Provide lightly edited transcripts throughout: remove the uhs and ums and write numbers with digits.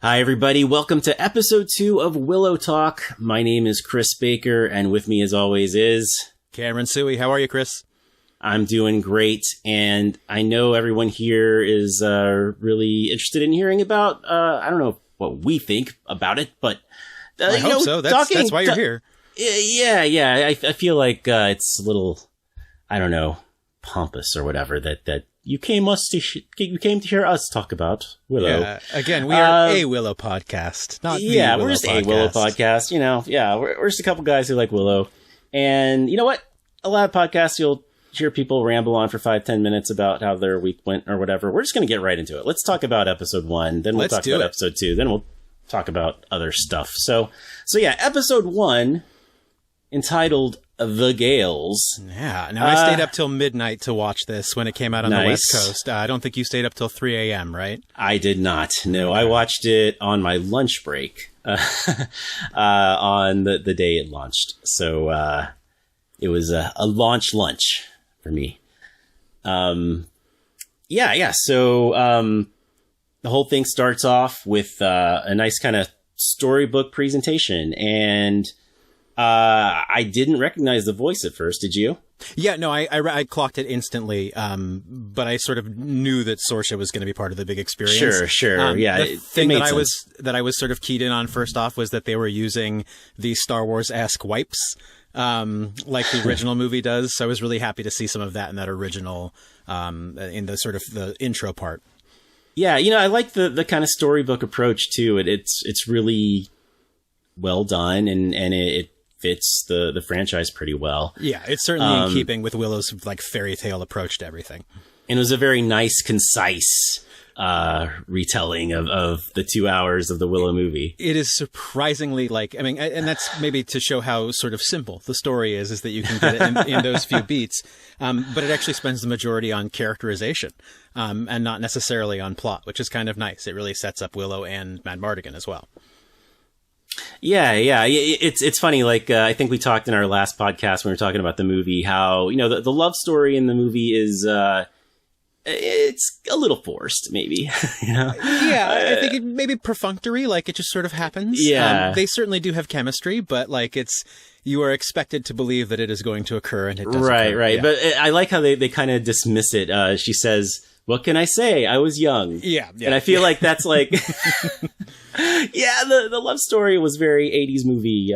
Hi, everybody. Welcome to episode 2 of Willow Talk. My name is Chris Baker, and with me, as always, is Cameron Suey. How are you, Chris? I'm doing great, and I know everyone here is really interested in hearing about, I don't know what we think about it, but... I hope so. That's why you're here. Yeah. I feel like it's a little, I don't know, pompous or whatever that you came to hear us talk about Willow. Yeah. Again, we are a Willow podcast, not the Willow we're just podcast. a Willow podcast. You know, we're just a couple guys who like Willow, and you know what? A lot of podcasts you'll hear people ramble on for 5-10 minutes about how their week went or whatever. We're just going to get right into it. Let's talk about episode 1, then we'll talk about episode 2, then we'll talk about other stuff. So yeah, episode 1, entitled The Gales. Yeah. Now, I stayed up till midnight to watch this when it came out on the West Coast. I don't think you stayed up till 3 a.m., right? I did not. No, I watched it on my lunch break on the day it launched. So it was a launch lunch for me. Yeah. So the whole thing starts off with a nice kind of storybook presentation, and I didn't recognize the voice at first. Did you? Yeah, no, I clocked it instantly, but I sort of knew that Saoirse was going to be part of the big experience. Sure. Yeah, the thing that I was sort of keyed in on first off was that they were using the Star Wars-esque wipes, like the original movie does. So I was really happy to see some of that in that original, in the sort of the intro part. Yeah, you know, I like the kind of storybook approach to it. It's really well done, and it fits the franchise pretty well. Yeah, it's certainly in keeping with Willow's like fairy tale approach to everything. And it was a very nice, concise retelling of the 2 hours of the Willow movie. It is surprisingly and that's maybe to show how sort of simple the story is that you can get it in those few beats. But it actually spends the majority on characterization, and not necessarily on plot, which is kind of nice. It really sets up Willow and Mad Mardigan as well. Yeah. It's funny. Like, I think we talked in our last podcast when we were talking about the movie, how, you know, the love story in the movie is, it's a little forced, maybe. You know? Yeah, I think it may be perfunctory, like it just sort of happens. Yeah. They certainly do have chemistry, but like you are expected to believe that it is going to occur, and it doesn't. Right. Yeah. But I like how they kind of dismiss it. She says, "What can I say? I was young." Yeah. And I feel like that's like, yeah, the love story was very 80s movie.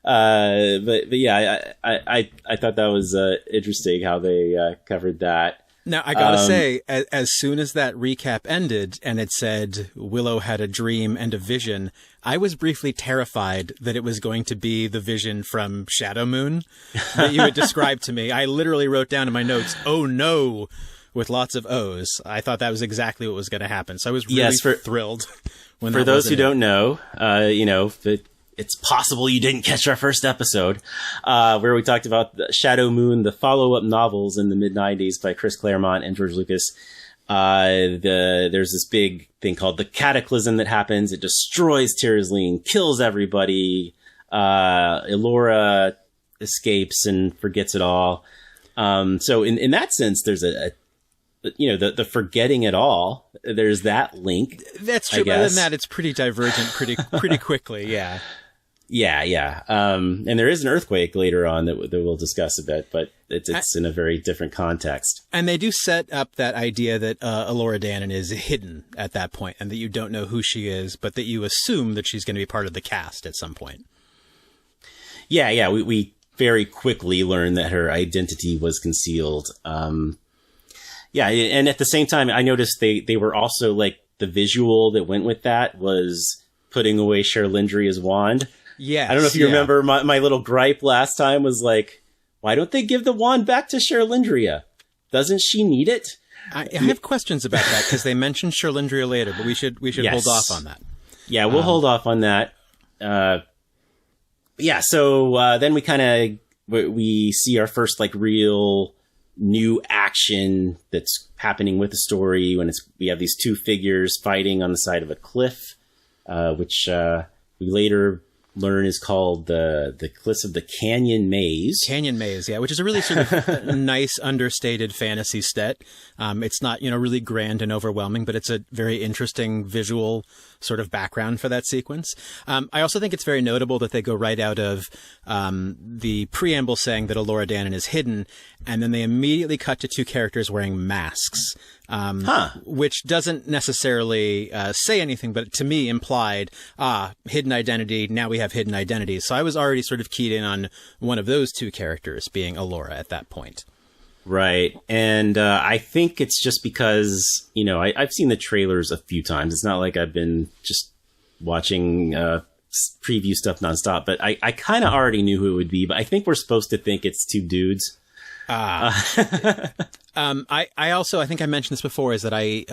But yeah, I thought that was interesting how they covered that. Now, I gotta say, as soon as that recap ended and it said Willow had a dream and a vision, I was briefly terrified that it was going to be the vision from Shadow Moon that you had described to me. I literally wrote down in my notes, "Oh no," with lots of O's. I thought that was exactly what was going to happen. So I was really thrilled. For those who don't know, you know, it's possible you didn't catch our first episode, where we talked about Shadow Moon, the follow-up novels in the mid-90s by Chris Claremont and George Lucas. There's this big thing called the Cataclysm that happens. It destroys Tyrosline, kills everybody. Elora escapes and forgets it all. So in that sense, there's you know, the forgetting it all. There's that link. That's true. Other than that, it's pretty divergent pretty quickly. Yeah. Yeah. And there is an earthquake later on that we'll discuss a bit, but it's in a very different context. And they do set up that idea that Elora Danan is hidden at that point, and that you don't know who she is, but that you assume that she's going to be part of the cast at some point. Yeah. We very quickly learn that her identity was concealed. Yeah, and at the same time, I noticed they were also, like, the visual that went with that was putting away Cherlindria's wand. Yes, I don't know if you remember my little gripe last time was like, why don't they give the wand back to Cherlindria? Doesn't she need it? I have questions about that because they mentioned Cherlindria later, but we should hold off on that. Yeah, we'll hold off on that. Yeah, so then we see our first like real new action that's happening with the story when we have these two figures fighting on the side of a cliff, which we later learn is called the Cliffs of the Canyon Maze. Canyon Maze, yeah, which is a really sort of nice, understated fantasy set. It's not, really grand and overwhelming, but it's a very interesting visual sort of background for that sequence. I also think it's very notable that they go right out of the preamble saying that Elora Danan is hidden, and then they immediately cut to two characters wearing masks. Which doesn't necessarily say anything, but to me implied, hidden identity, now we have hidden identities. So I was already sort of keyed in on one of those two characters being Elora at that point. Right. And I think it's just because, I've seen the trailers a few times. It's not like I've been just watching preview stuff nonstop, but I kind of already knew who it would be, but I think we're supposed to think it's two dudes. I think I mentioned this before, is that I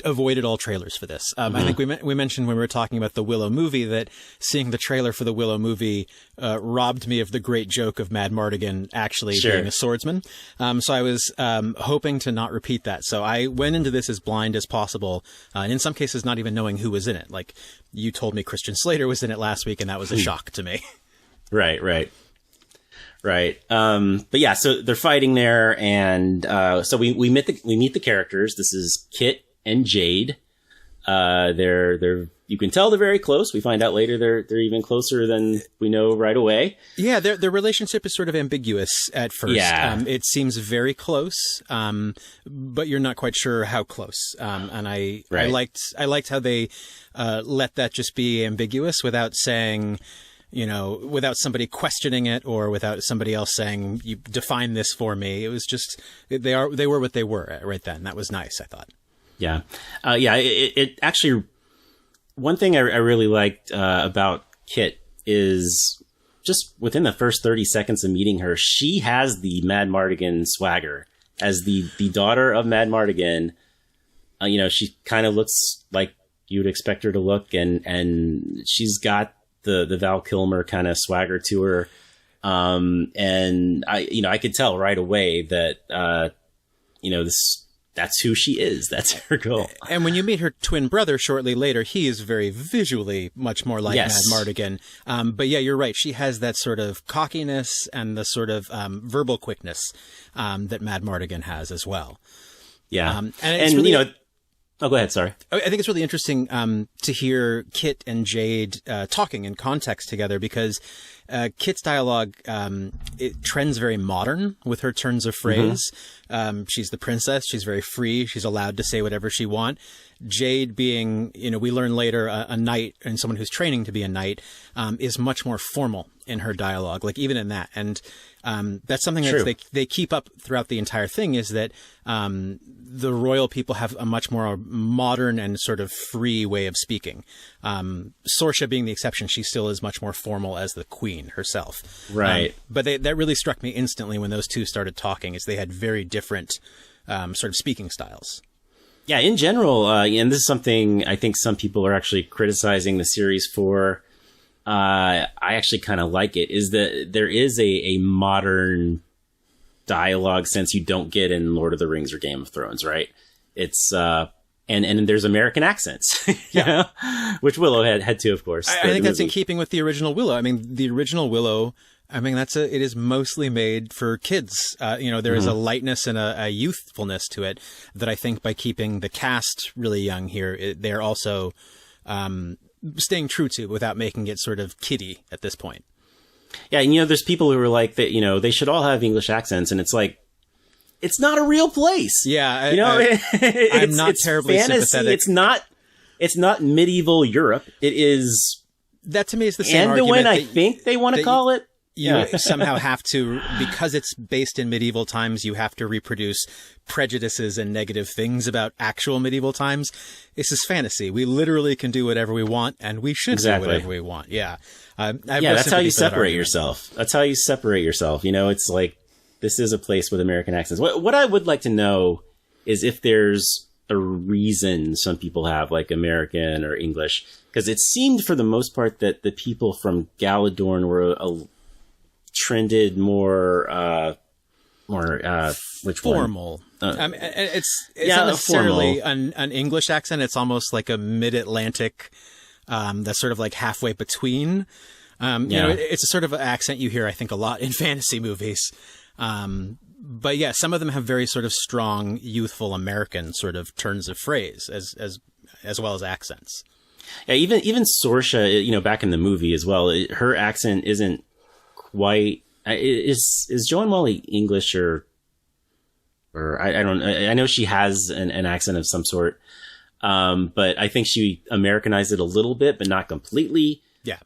avoided all trailers for this. I think we mentioned when we were talking about the Willow movie that seeing the trailer for the Willow movie robbed me of the great joke of Mad Mardigan actually being a swordsman. So I was hoping to not repeat that. So I went into this as blind as possible, and in some cases not even knowing who was in it. Like, you told me Christian Slater was in it last week, and that was a shock to me. Right. But yeah, so they're fighting there, and so we meet the characters. This is Kit and Jade. They're you can tell they're very close. We find out later they're even closer than we know right away. Yeah, their relationship is sort of ambiguous at first. Yeah. It seems very close, but you're not quite sure how close. And I liked how they let that just be ambiguous without saying, without somebody questioning it or without somebody else saying, you define this for me. It was just, they were what they were right then. That was nice, I thought. Yeah. It actually, one thing I really liked about Kit is just within the first 30 seconds of meeting her, she has the Mad Mardigan swagger. As the daughter of Mad Mardigan, she kind of looks like you'd expect her to look, and she's got the Val Kilmer kind of swagger to her. And I could tell right away that, that's who she is. That's her goal. And when you meet her twin brother shortly later, he is very visually much more like Mad Mardigan. But yeah, you're right. She has that sort of cockiness and the sort of verbal quickness that Mad Mardigan has as well. Yeah. And it's really, oh, go ahead. Sorry. I think it's really interesting to hear Kit and Jade talking in context together, because Kit's dialogue, it trends very modern with her turns of phrase. She's the princess. She's very free. She's allowed to say whatever she wants. Jade being, we learn later, a knight and someone who's training to be a knight, is much more formal in her dialogue, like even in that. And that's something that they keep up throughout the entire thing, is that the royal people have a much more modern and sort of free way of speaking. Sorsha being the exception, she still is much more formal as the queen herself. Right. But that really struck me instantly when those two started talking, is they had very different sort of speaking styles. Yeah, in general, and this is something I think some people are actually criticizing the series for. I actually kind of like it, is that there is a modern dialogue sense you don't get in Lord of the Rings or Game of Thrones, right? It's and there's American accents, which Willow had too, of course. I think that's in keeping with the original Willow. I mean, the original Willow, it is mostly made for kids. There is a lightness and a youthfulness to it that I think by keeping the cast really young here, they're also staying true to without making it sort of kiddie at this point. Yeah, and there's people who are like that. They should all have English accents, and it's like, it's not a real place. Yeah, I'm not terribly fantasy. sympathetic. It's not medieval Europe. It is. That to me is the same argument. I think they want to call it. You somehow have to, because it's based in medieval times, you have to reproduce prejudices and negative things about actual medieval times. This is fantasy. We literally can do whatever we want, and we should do whatever we want. Yeah. That's how you separate yourself. That's how you separate yourself. It's like, this is a place with American accents. What I would like to know is if there's a reason some people have, like American or English, because it seemed for the most part that the people from Galadorn were trended more which formal. One? It's not necessarily an English accent. It's almost like a mid-Atlantic, that's sort of like halfway between. It's a sort of accent you hear, I think, a lot in fantasy movies. But yeah, some of them have very sort of strong, youthful American sort of turns of phrase as well as accents. Yeah, even Saoirse, back in the movie as well, her accent isn't quite. Is Joan Molly English or I don't. I know she has an accent of some sort, but I think she Americanized it a little bit, but not completely. Yeah.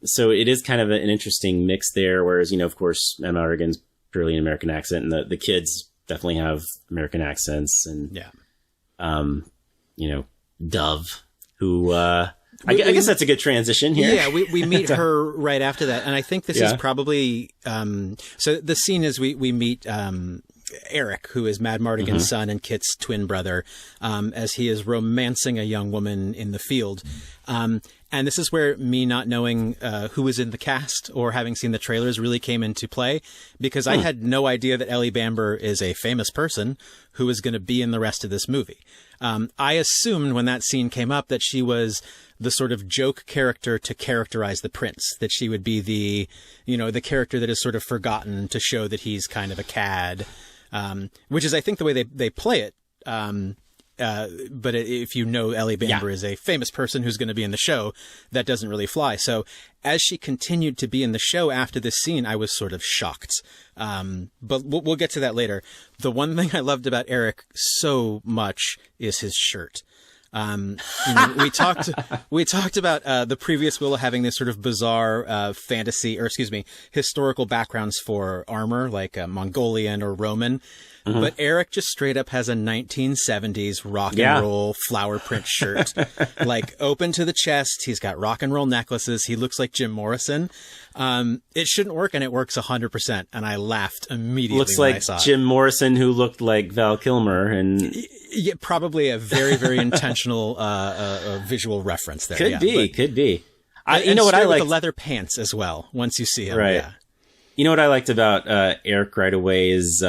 So it is kind of an interesting mix there. Whereas, of course, Emma Argan's purely an American accent, and the kids definitely have American accents, and Dove, who I guess that's a good transition here. Yeah, we meet her right after that, and I think this is probably so. The scene is we meet Eric, who is Mad Mardigan's son and Kit's twin brother, as he is romancing a young woman in the field. And this is where me not knowing who was in the cast or having seen the trailers really came into play, because I had no idea that Ellie Bamber is a famous person who is going to be in the rest of this movie. I assumed when that scene came up that she was the sort of joke character to characterize the prince, that she would be the character that is sort of forgotten to show that he's kind of a cad, which is, I think, the way they play it. But if you know Ellie Bamber is a famous person who's going to be in the show, that doesn't really fly. So as she continued to be in the show after this scene, I was sort of shocked. But we'll get to that later. The one thing I loved about Eric so much is his shirt. We talked about the previous Willow having this sort of bizarre historical backgrounds for armor, like Mongolian or Roman. But Eric just straight up has a 1970s rock and roll flower print shirt, like open to the chest. He's got rock and roll necklaces. He looks like Jim Morrison. It shouldn't work, and it works 100%. And I laughed immediately. Looks when like I saw Jim Morrison, who looked like Val Kilmer, and probably a very, very intentional visual reference there. Could be. You know what I like? The leather pants as well. Once you see him, right? Yeah. You know what I liked about Eric right away is.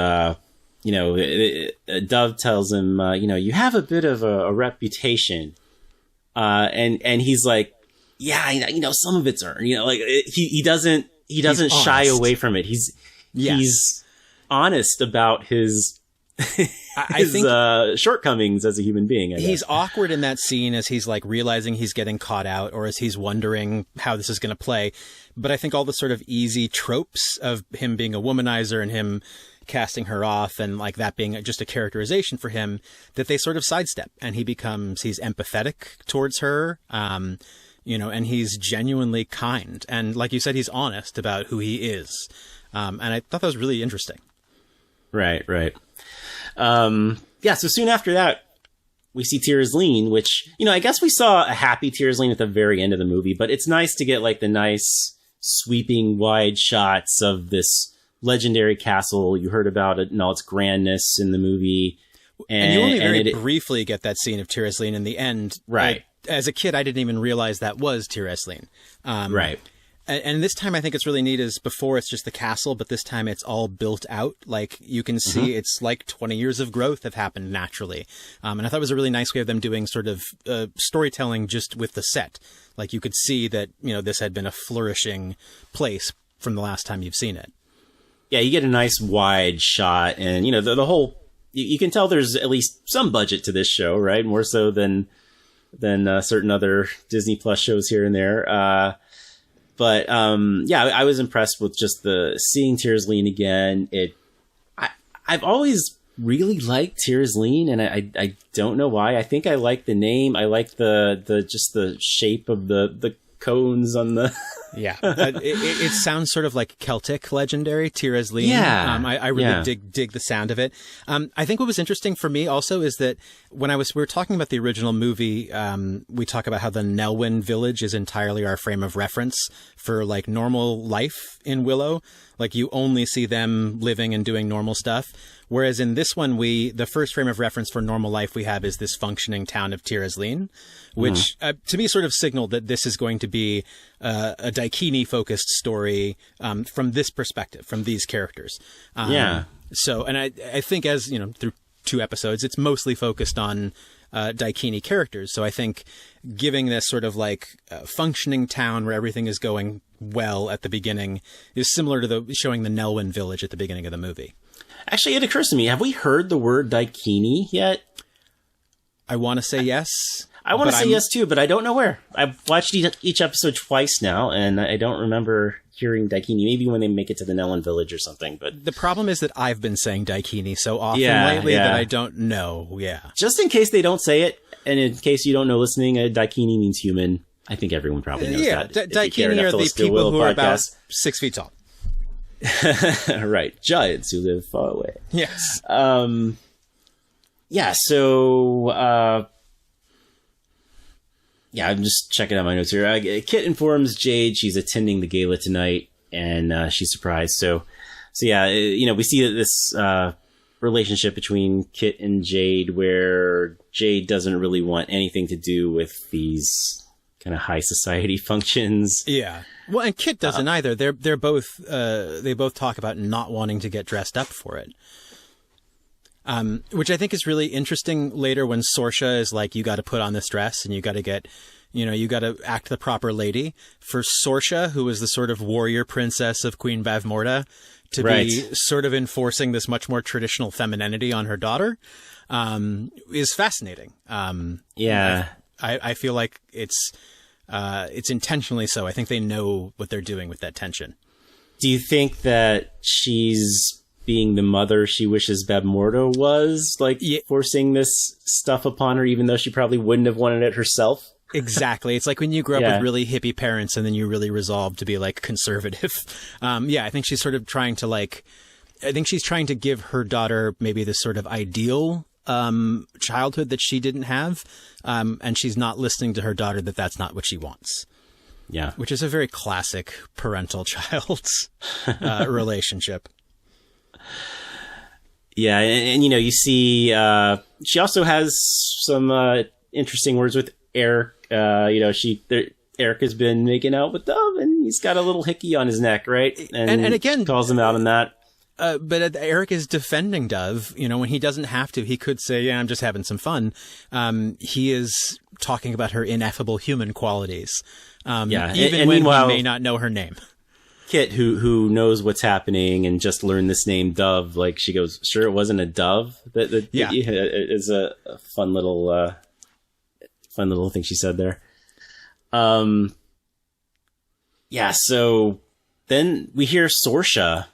Dove tells him, you have a bit of a reputation. And he's like, yeah, some of it's earned, he doesn't shy away from it. He's honest about his shortcomings as a human being. I guess. He's awkward in that scene as he's like realizing he's getting caught out, or as he's wondering how this is going to play. But I think all the sort of easy tropes of him being a womanizer and him casting her off and like that being just a characterization for him, that they sort of sidestep, and he's empathetic towards her, and he's genuinely kind. And like you said, he's honest about who he is. And I thought that was really interesting. Right. So soon after that, we see Tirzline, which, I guess we saw a happy Tirzline at the very end of the movie, but it's nice to get like the nice sweeping wide shots of this legendary castle. You heard about it and all its grandness in the movie. And you only very briefly get that scene of Tirzline in the end. Right. As a kid, I didn't even realize that was Tirzline. Right. And this time I think it's really neat is before it's just the castle, but this time it's all built out. Like you can see it's like 20 years of growth have happened naturally. And I thought it was a really nice way of them doing sort of storytelling just with the set. Like you could see that, this had been a flourishing place from the last time you've seen it. Yeah, you get a nice wide shot, and the whole. You can tell there's at least some budget to this show, right? More so than certain other Disney Plus shows here and there. But I was impressed with just seeing Tirzline again. I've always really liked Tirzline, and I don't know why. I think I like the name. I like the shape of the cones on the. Yeah, it sounds sort of like Celtic legendary, Tirzline. Yeah, I really dig the sound of it. I think what was interesting for me also is that when we were talking about the original movie, we talk about how the Nelwyn village is entirely our frame of reference for like normal life in Willow. Like you only see them living and doing normal stuff. Whereas in this one, the first frame of reference for normal life we have is this functioning town of Tirzline, which to me sort of signaled that this is going to be a Daikini-focused story from this perspective, from these characters. So, and I think as, through 2 episodes, it's mostly focused on Daikini characters. So I think giving this sort of like functioning town where everything is going well at the beginning is similar to showing the Nelwyn village at the beginning of the movie. Actually, it occurs to me, have we heard the word Daikini yet? I want to say yes. I want to say yes, too, but I don't know where. I've watched each episode twice now, and I don't remember hearing Daikini. Maybe when they make it to the Nelwyn village or something. But the problem is that I've been saying Daikini so often lately that I don't know. Yeah. Just in case they don't say it, and in case you don't know listening, Daikini means human. I think everyone probably knows that. Daikini are the people who are about 6 feet tall. Right. Giants who live far away. Yes. Yeah, so... yeah, I'm just checking out my notes here. Kit informs Jade she's attending the gala tonight, and she's surprised. So yeah, we see that this relationship between Kit and Jade, where Jade doesn't really want anything to do with these kind of high society functions. Yeah. Well, and Kit doesn't either. They're both they both talk about not wanting to get dressed up for it. Which I think is really interesting later when Sorsha is like, you got to put on this dress and you got to get, you got to act the proper lady. For Sorsha, who is the sort of warrior princess of Queen Bavmorda, to be sort of enforcing this much more traditional femininity on her daughter, is fascinating. Yeah. I feel like it's intentionally so. I think they know what they're doing with that tension. Do you think that she's being the mother she wishes Bavmorda was, like forcing this stuff upon her, even though she probably wouldn't have wanted it herself? Exactly. It's like when you grow up with really hippie parents and then you really resolve to be like conservative. I think she's sort of trying to give her daughter maybe this sort of ideal childhood that she didn't have. And she's not listening to her daughter that that's not what she wants. Yeah. Which is a very classic parental-child relationship. Yeah, and you see, she also has some interesting words with Eric. Eric has been making out with Dove, and he's got a little hickey on his neck, right? And again, calls him out on that. But Eric is defending Dove. When he doesn't have to, he could say, "Yeah, I'm just having some fun." He is talking about her ineffable human qualities, even when he may not know her name. Kit, who knows what's happening and just learned this name Dove, like she goes, sure, it wasn't a dove. That is a fun little thing she said there. So then we hear Sorsha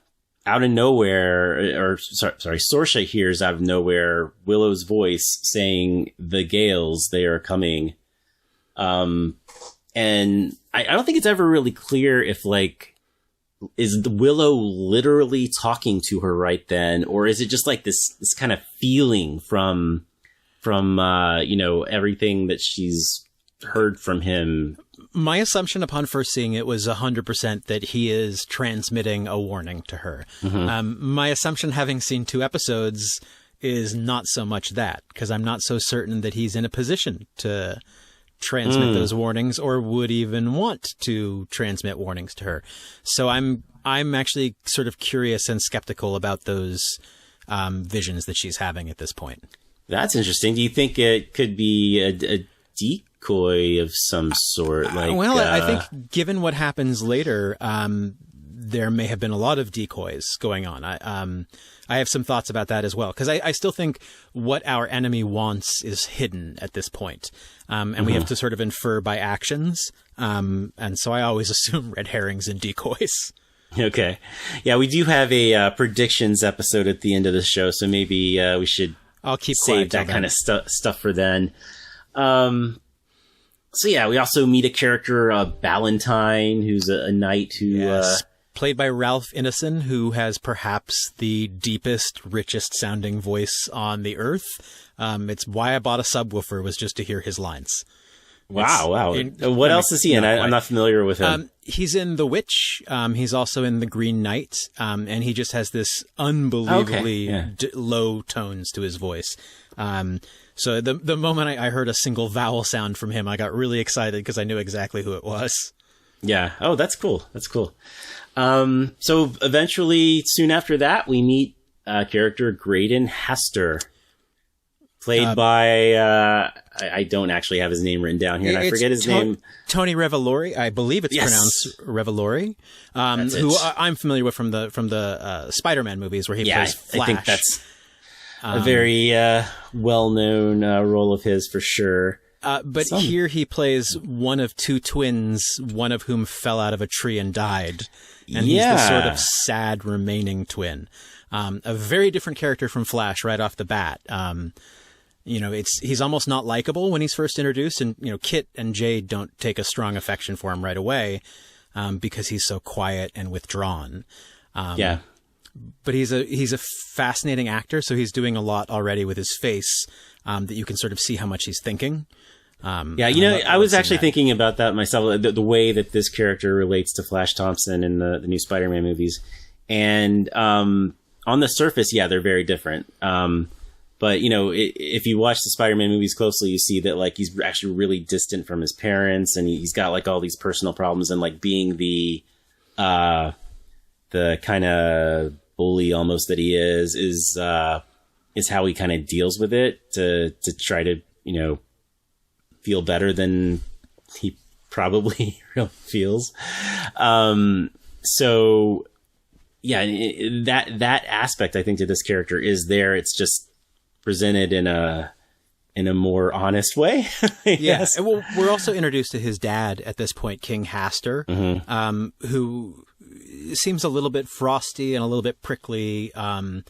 out of nowhere, Sorsha hears out of nowhere Willow's voice saying, "The Gales, they are coming." And I don't think it's ever really clear if is Willow literally talking to her right then, or is it just like this kind of feeling from everything that she's heard from him? My assumption upon first seeing it was 100% that he is transmitting a warning to her. Mm-hmm. My assumption, having seen 2 episodes, is not so much that, because I'm not so certain that he's in a position to transmit those warnings or would even want to transmit warnings to her. So I'm actually sort of curious and skeptical about those visions that she's having at this point. That's interesting. Do you think it could be a decoy of some sort? I think given what happens later, there may have been a lot of decoys going on. I have some thoughts about that as well, because I still think what our enemy wants is hidden at this point. And we have to sort of infer by actions. And so I always assume red herrings and decoys. Okay. Yeah, we do have a predictions episode at the end of the show, so maybe we should save that kind of stuff for then. We also meet a character, Ballantyne, who's a knight who... played by Ralph Ineson, who has perhaps the deepest, richest sounding voice on the earth. It's why I bought a subwoofer, was just to hear his lines. Wow. What else is he in? I'm not familiar with him. He's in The Witch. He's also in The Green Knight. And he just has this unbelievably low tones to his voice. So the moment I heard a single vowel sound from him, I got really excited because I knew exactly who it was. Yeah. Oh, that's cool. So eventually, soon after that, we meet character Graydon Hester. Played by, I don't actually have his name written down here, and I forget his name. Tony Revolori, I believe it's pronounced Revolori, who I'm familiar with from the Spider-Man movies where he plays Flash. I think that's a very well-known role of his for sure. But here he plays one of two twins, one of whom fell out of a tree and died. And he's the sort of sad remaining twin. A very different character from Flash right off the bat. He's almost not likable when he's first introduced, and Kit and Jade don't take a strong affection for him right away, because he's so quiet and withdrawn. But he's a fascinating actor, so he's doing a lot already with his face, that you can sort of see how much he's thinking. I was actually thinking about that myself, the way that this character relates to Flash Thompson in the new Spider-Man movies, and on the surface, they're very different. But, if you watch the Spider-Man movies closely, you see that, like, he's actually really distant from his parents, and he's got, like, all these personal problems, and, like, being the kind of bully almost that he is how he kind of deals with it to try to, feel better than he probably really feels. That aspect, I think, to this character is there. It's just presented in a more honest way. Yes. Yeah. Well, we're also introduced to his dad at this point, King Hastur, who seems a little bit frosty and a little bit prickly, and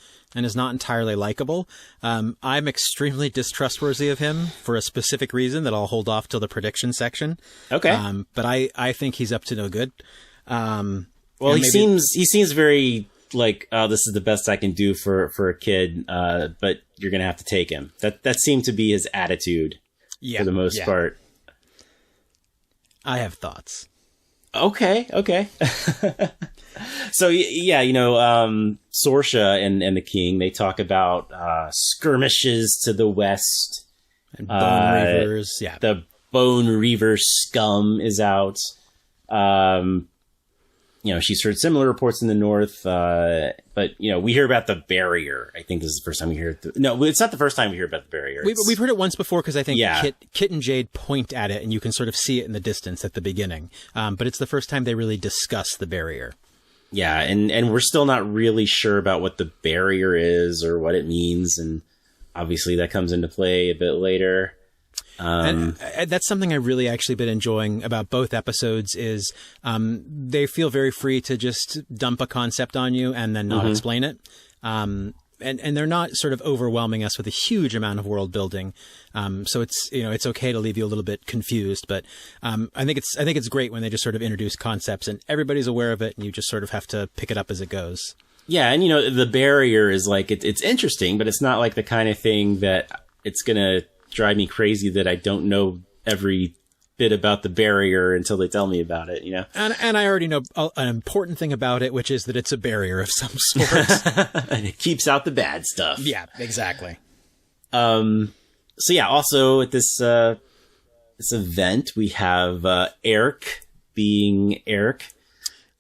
is not entirely likable. I'm extremely distrustworthy of him for a specific reason that I'll hold off till the prediction section. Okay. But I think he's up to no good. Well, he seems very like, oh, this is the best I can do for a kid, but you're going to have to take him. That seemed to be his attitude for the most part. I have thoughts. Okay. So, Sorsha and the king, they talk about skirmishes to the west. And Bone Reavers, The Bone Reaver scum is out. She's heard similar reports in the north, but we hear about the barrier. I think this is the first time we hear it. No, it's not the first time we hear about the barrier. We've heard it once before because I think Kit and Jade point at it, and you can sort of see it in the distance at the beginning. But it's the first time they really discuss the barrier. Yeah, and we're still not really sure about what the barrier is or what it means, and obviously that comes into play a bit later. And that's something I really actually been enjoying about both episodes is they feel very free to just dump a concept on you and then not explain it. And they're not sort of overwhelming us with a huge amount of world building. So it's okay to leave you a little bit confused, but I think it's great when they just sort of introduce concepts and everybody's aware of it and you just sort of have to pick it up as it goes. Yeah, and the barrier is like it's interesting, but it's not like the kind of thing that it's going to drive me crazy that I don't know every bit about the barrier until they tell me about it, And I already know an important thing about it, which is that it's a barrier of some sort. And it keeps out the bad stuff. Yeah, exactly. Also at this event, we have Eric being Eric.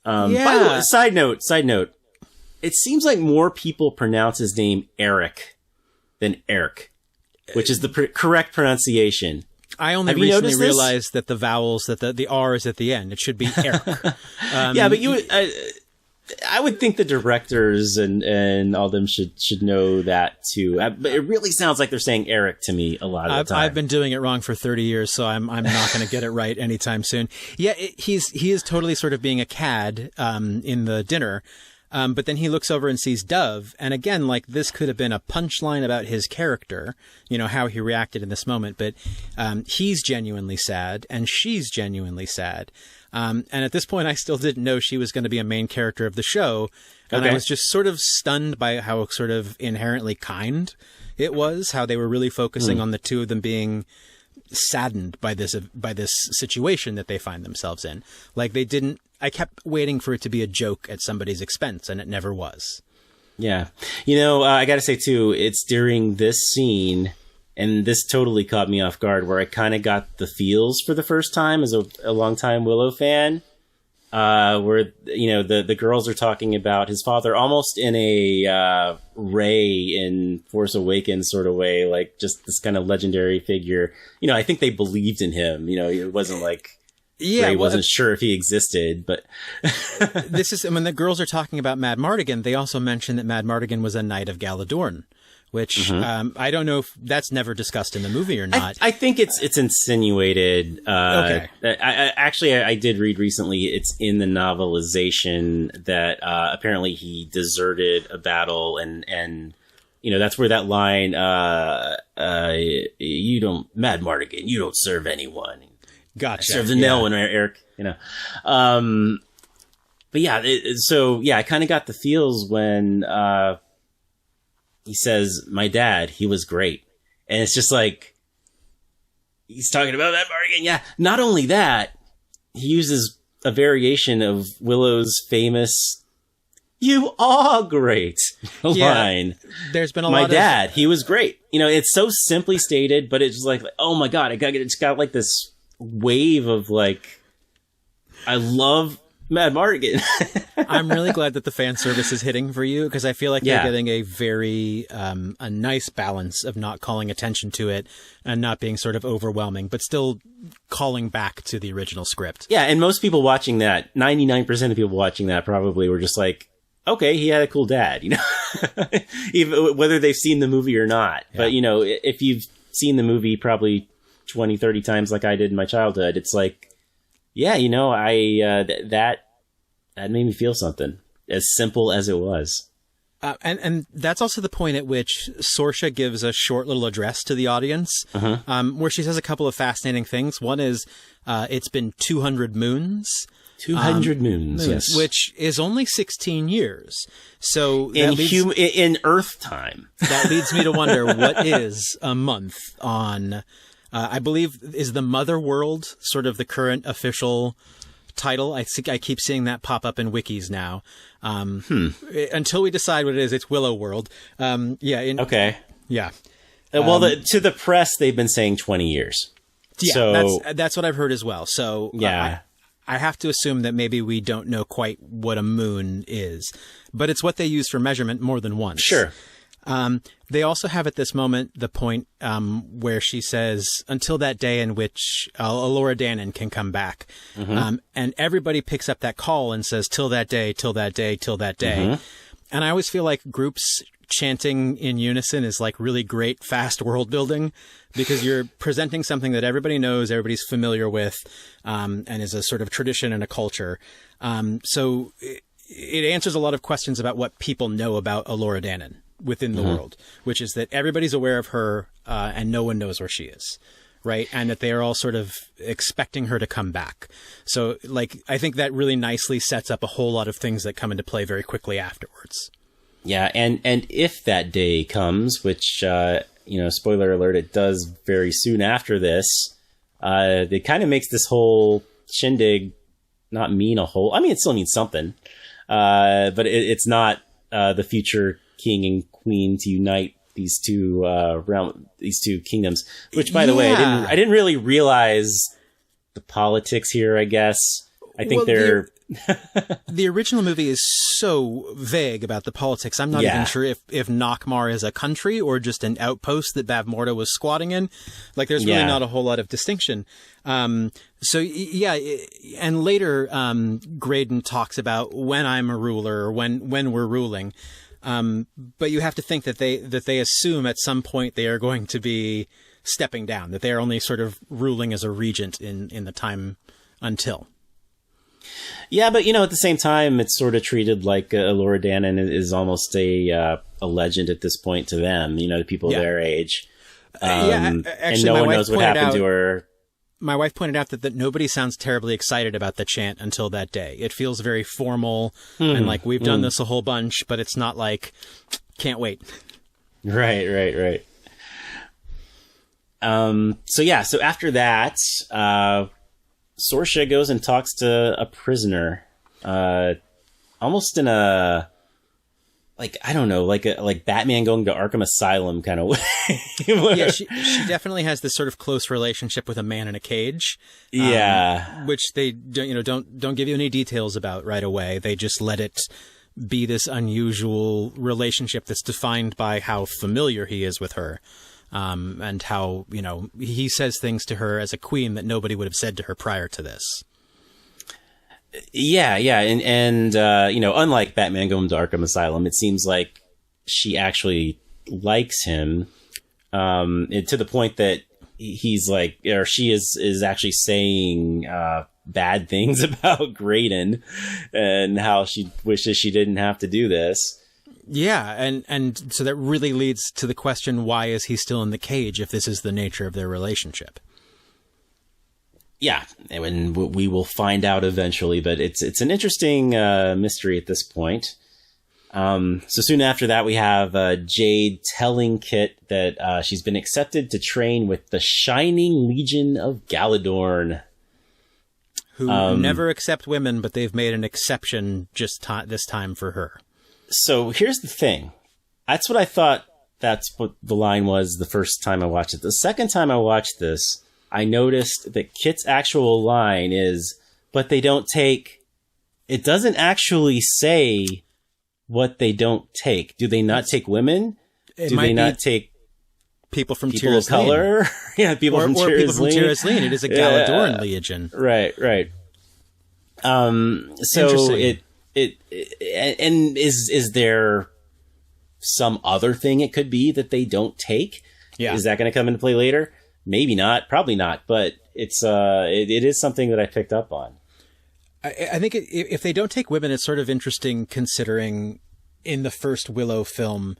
By the way, side note, it seems like more people pronounce his name Eric than Eric, which is the correct pronunciation. I only recently realized that the vowels, that the R is at the end. It should be Eric. But I would think the directors and all them should know that too. But it really sounds like they're saying Eric to me a lot of the time. I've been doing it wrong for 30 years, so I'm not going to get it right anytime soon. Yeah, he is totally sort of being a cad in the dinner. But then he looks over and sees Dove. And again, like this could have been a punchline about his character, how he reacted in this moment. But he's genuinely sad and she's genuinely sad. And at this point, I still didn't know she was going to be a main character of the show. And I was just sort of stunned by how sort of inherently kind it was, how they were really focusing on the two of them being saddened by this situation that they find themselves in. Like I kept waiting for it to be a joke at somebody's expense, and it never was. Yeah. I got to say, too, it's during this scene, and this totally caught me off guard, where I kind of got the feels for the first time as a longtime Willow fan. where, the girls are talking about his father almost in a Rey in Force Awakens sort of way, like just this kind of legendary figure. I think they believed in him. It wasn't like Rey wasn't sure if he existed, but this is when the girls are talking about Mad Mardigan, they also mention that Mad Mardigan was a knight of Galadorn, which I don't know if that's never discussed in the movie or not. I think it's insinuated. Okay. I did read recently it's in the novelization that apparently he deserted a battle and that's where that line, Mad Mardigan, you don't serve anyone. Gotcha. I serve the nail one, Eric, But yeah, I kind of got the feels when he says, my dad, he was great. And it's just like, he's talking about that bargain. Yeah. Not only that, he uses a variation of Willow's famous, you are great line. There's been a my lot dad, he was great. It's so simply stated, but it's just like, oh my God, it's got like this wave of like, I love Mad Mardigan. I'm really glad that the fan service is hitting for you, because I feel like you're getting a very a nice balance of not calling attention to it and not being sort of overwhelming, but still calling back to the original script. Yeah, and most people watching that, 99% of people watching that probably were just like, okay, he had a cool dad, even whether they've seen the movie or not. Yeah. But, if you've seen the movie probably 20, 30 times like I did in my childhood, it's like, yeah, that made me feel something, as simple as it was. And that's also the point at which Saoirse gives a short little address to the audience, where she says a couple of fascinating things. One is, it's been 200 moons. 200 moons, yes. Which is only 16 years. So in Earth time. That leads me to wonder, what is a month on... I believe, is the Mother World sort of the current official title? I keep seeing that pop up in wikis now. Until we decide what it is, it's Willow World. Okay. Yeah. To the press, they've been saying 20 years. Yeah, so, that's what I've heard as well. So yeah. I have to assume that maybe we don't know quite what a moon is, but it's what they use for measurement more than once. Sure. They also have at this moment the point where she says, until that day in which Elora Danan can come back. And everybody picks up that call and says, till that day, till that day, till that day. And I always feel like groups chanting in unison is like really great, fast world building, because you're presenting something that everybody knows, everybody's familiar with, and is a sort of tradition and a culture. So it answers a lot of questions about what people know about Elora Danan within the world, which is that everybody's aware of her, and no one knows where she is. Right. And that they are all sort of expecting her to come back. So like, I think that really nicely sets up a whole lot of things that come into play very quickly afterwards. Yeah. And if that day comes, which, spoiler alert, it does very soon after this, it kind of makes this whole shindig not mean a whole, I mean, it still means something, but it's not, the future king and queen to unite these two kingdoms, which by the way, I didn't really realize the politics here, I guess. I think the original movie is so vague about the politics. I'm not even sure if Nockmaar is a country or just an outpost that Bavmorda was squatting in. Like, there's really not a whole lot of distinction. And later, Graydon talks about when I'm a ruler or when we're ruling. But you have to think that they assume at some point they are going to be stepping down, that they are only sort of ruling as a regent in the time until. Yeah, but at the same time, it's sort of treated like Elora Danan is almost a legend at this point to them. The people their age. Actually, and no one knows what happened to her. My wife pointed out that nobody sounds terribly excited about the chant until that day. It feels very formal and like we've done this a whole bunch, but it's not like, can't wait. Right. So after that, Saoirse goes and talks to a prisoner, almost in a like, I don't know, like Batman going to Arkham Asylum kind of way. Yeah, she definitely has this sort of close relationship with a man in a cage. Yeah. Which they don't give you any details about right away. They just let it be this unusual relationship that's defined by how familiar he is with her. And how, he says things to her as a queen that nobody would have said to her prior to this. Yeah. And unlike Batman going to Arkham Asylum, it seems like she actually likes him, to the point that he's like, or she is actually saying, bad things about Graydon and how she wishes she didn't have to do this. Yeah, and so that really leads to the question, why is he still in the cage if this is the nature of their relationship? Yeah, and we will find out eventually, but it's an interesting mystery at this point. So soon after that, we have Jade telling Kit that she's been accepted to train with the Shining Legion of Galadorn. Who never accept women, but they've made an exception just this time for her. So here's the thing. That's what I thought that's what the line was the first time I watched it. The second time I watched this, I noticed that Kit's actual line is, but they don't take... It doesn't actually say what they don't take. Do they not take women? Do they not take people from people of color? Yeah, people from Tir Asleen. It is a Galadorn Legion. Right. So is there some other thing it could be that they don't take? Yeah. Is that going to come into play later? Maybe not, probably not, but it's it is something that I picked up on. I think if they don't take women, it's sort of interesting considering in the first Willow film,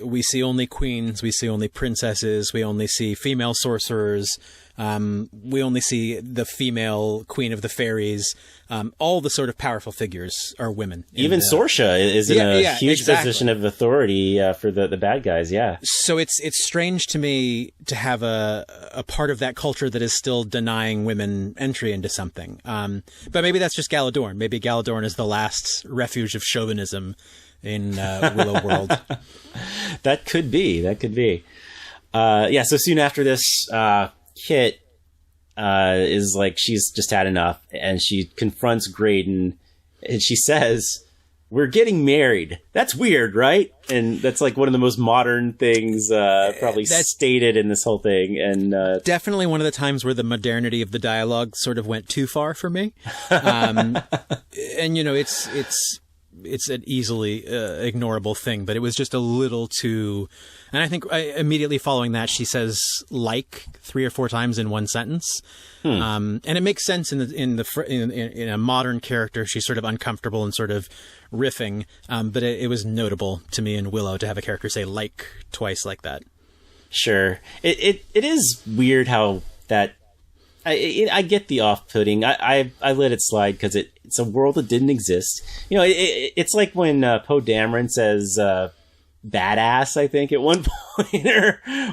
we see only queens, we see only princesses, we only see female sorcerers, we only see the female queen of the fairies. All the sort of powerful figures are women. Even Sorsha is in a huge position of authority for the bad guys, yeah. So it's strange to me to have a part of that culture that is still denying women entry into something. But maybe that's just Galadorn. Maybe Galadorn is the last refuge of chauvinism in Willow World. That could be. So soon after this, Kit is like, she's just had enough, and she confronts Graydon, and she says, "We're getting married. That's weird, right?" And that's like one of the most modern things probably stated in this whole thing. And definitely one of the times where the modernity of the dialogue sort of went too far for me. And it's an easily ignorable thing, but it was just a little too. And I think immediately following that, she says "like" 3 or 4 times in one sentence, and it makes sense in a modern character. She's sort of uncomfortable and sort of riffing, but it was notable to me in Willow to have a character say "like" twice like that. Sure, it is weird how that. I get the off-putting. I let it slide because it's a world that didn't exist. It's like when Poe Dameron says "badass," I think, at one point,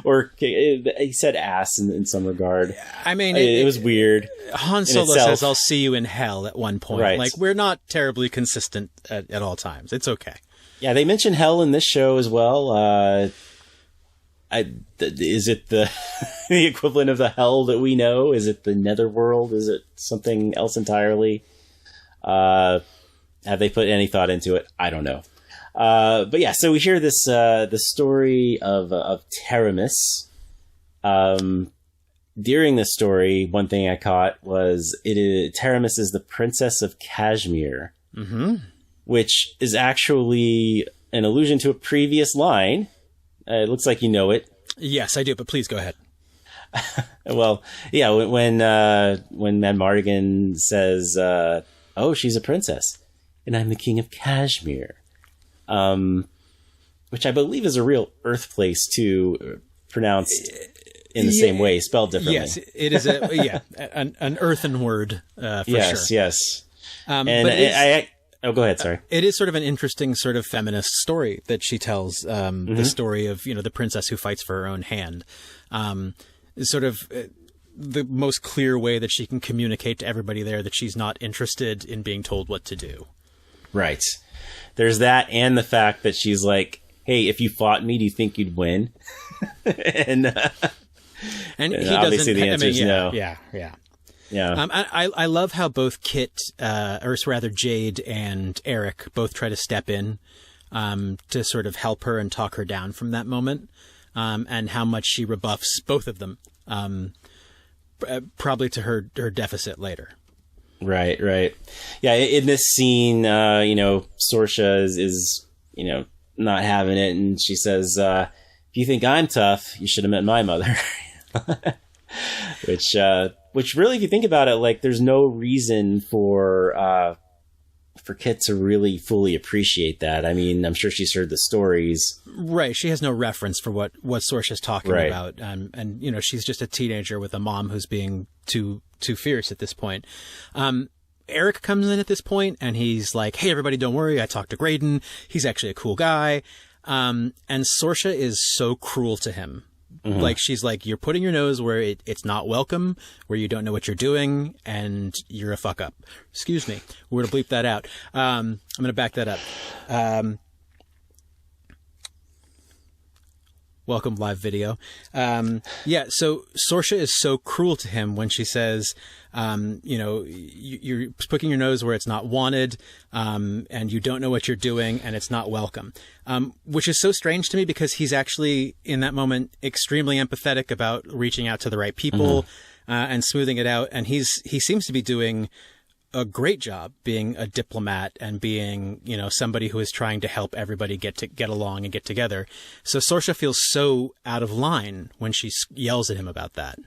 or he said "ass" in some regard. I mean, it was weird. Han Solo says, "I'll see you in hell" at one point. Right. Like, we're not terribly consistent at all times. It's okay. Yeah, they mention hell in this show as well. Is it the equivalent of the hell that we know? Is it the netherworld? Is it something else entirely? Have they put any thought into it? I don't know. But yeah, so we hear this the story of Teramis. During the story, one thing I caught was Teramis is the Princess of Kashmir, which is actually an allusion to a previous line. It looks like you know it. Yes, I do, but please go ahead. Well, yeah, when Madmartigan says, "Oh, she's a princess, and I'm the king of Kashmir," which I believe is a real Earth place too, pronounced in the same way, spelled differently. Yes, it is an earthen word for sure. Yes. But go ahead. Sorry. It is sort of an interesting sort of feminist story that she tells. The story of, the princess who fights for her own hand. Sort of the most clear way that she can communicate to everybody there that she's not interested in being told what to do. Right. There's that, and the fact that she's like, hey, if you fought me, do you think you'd win? and he obviously doesn't. the answer is no. Yeah. Yeah. I love how both Kit, or rather Jade and Eric, both try to step in to sort of help her and talk her down from that moment, and how much she rebuffs both of them, probably to her deficit later. Right. Yeah, in this scene, Sorsha is not having it, and she says, if you think I'm tough, you should have met my mother. Which really, if you think about it, like, there's no reason for Kit to really fully appreciate that. I mean, I'm sure she's heard the stories. Right. She has no reference for what Sorsha's talking about. And she's just a teenager with a mom who's being too fierce at this point. Eric comes in at this point and he's like, hey, everybody, don't worry. I talked to Graydon. He's actually a cool guy. And Sorsha is so cruel to him. Mm-hmm. Like, she's like, you're putting your nose where it's not welcome, where you don't know what you're doing, and you're a fuck up. Excuse me. We're going to bleep that out. I'm going to back that up. Welcome, live video. So Sorsha is so cruel to him when she says, you're putting your nose where it's not wanted, and you don't know what you're doing, and it's not welcome. Which is so strange to me, because he's actually, in that moment, extremely empathetic about reaching out to the right people, and smoothing it out. And he seems to be doing a great job being a diplomat and being, somebody who is trying to help everybody get along and get together. So Sorsha feels so out of line when she yells at him about that.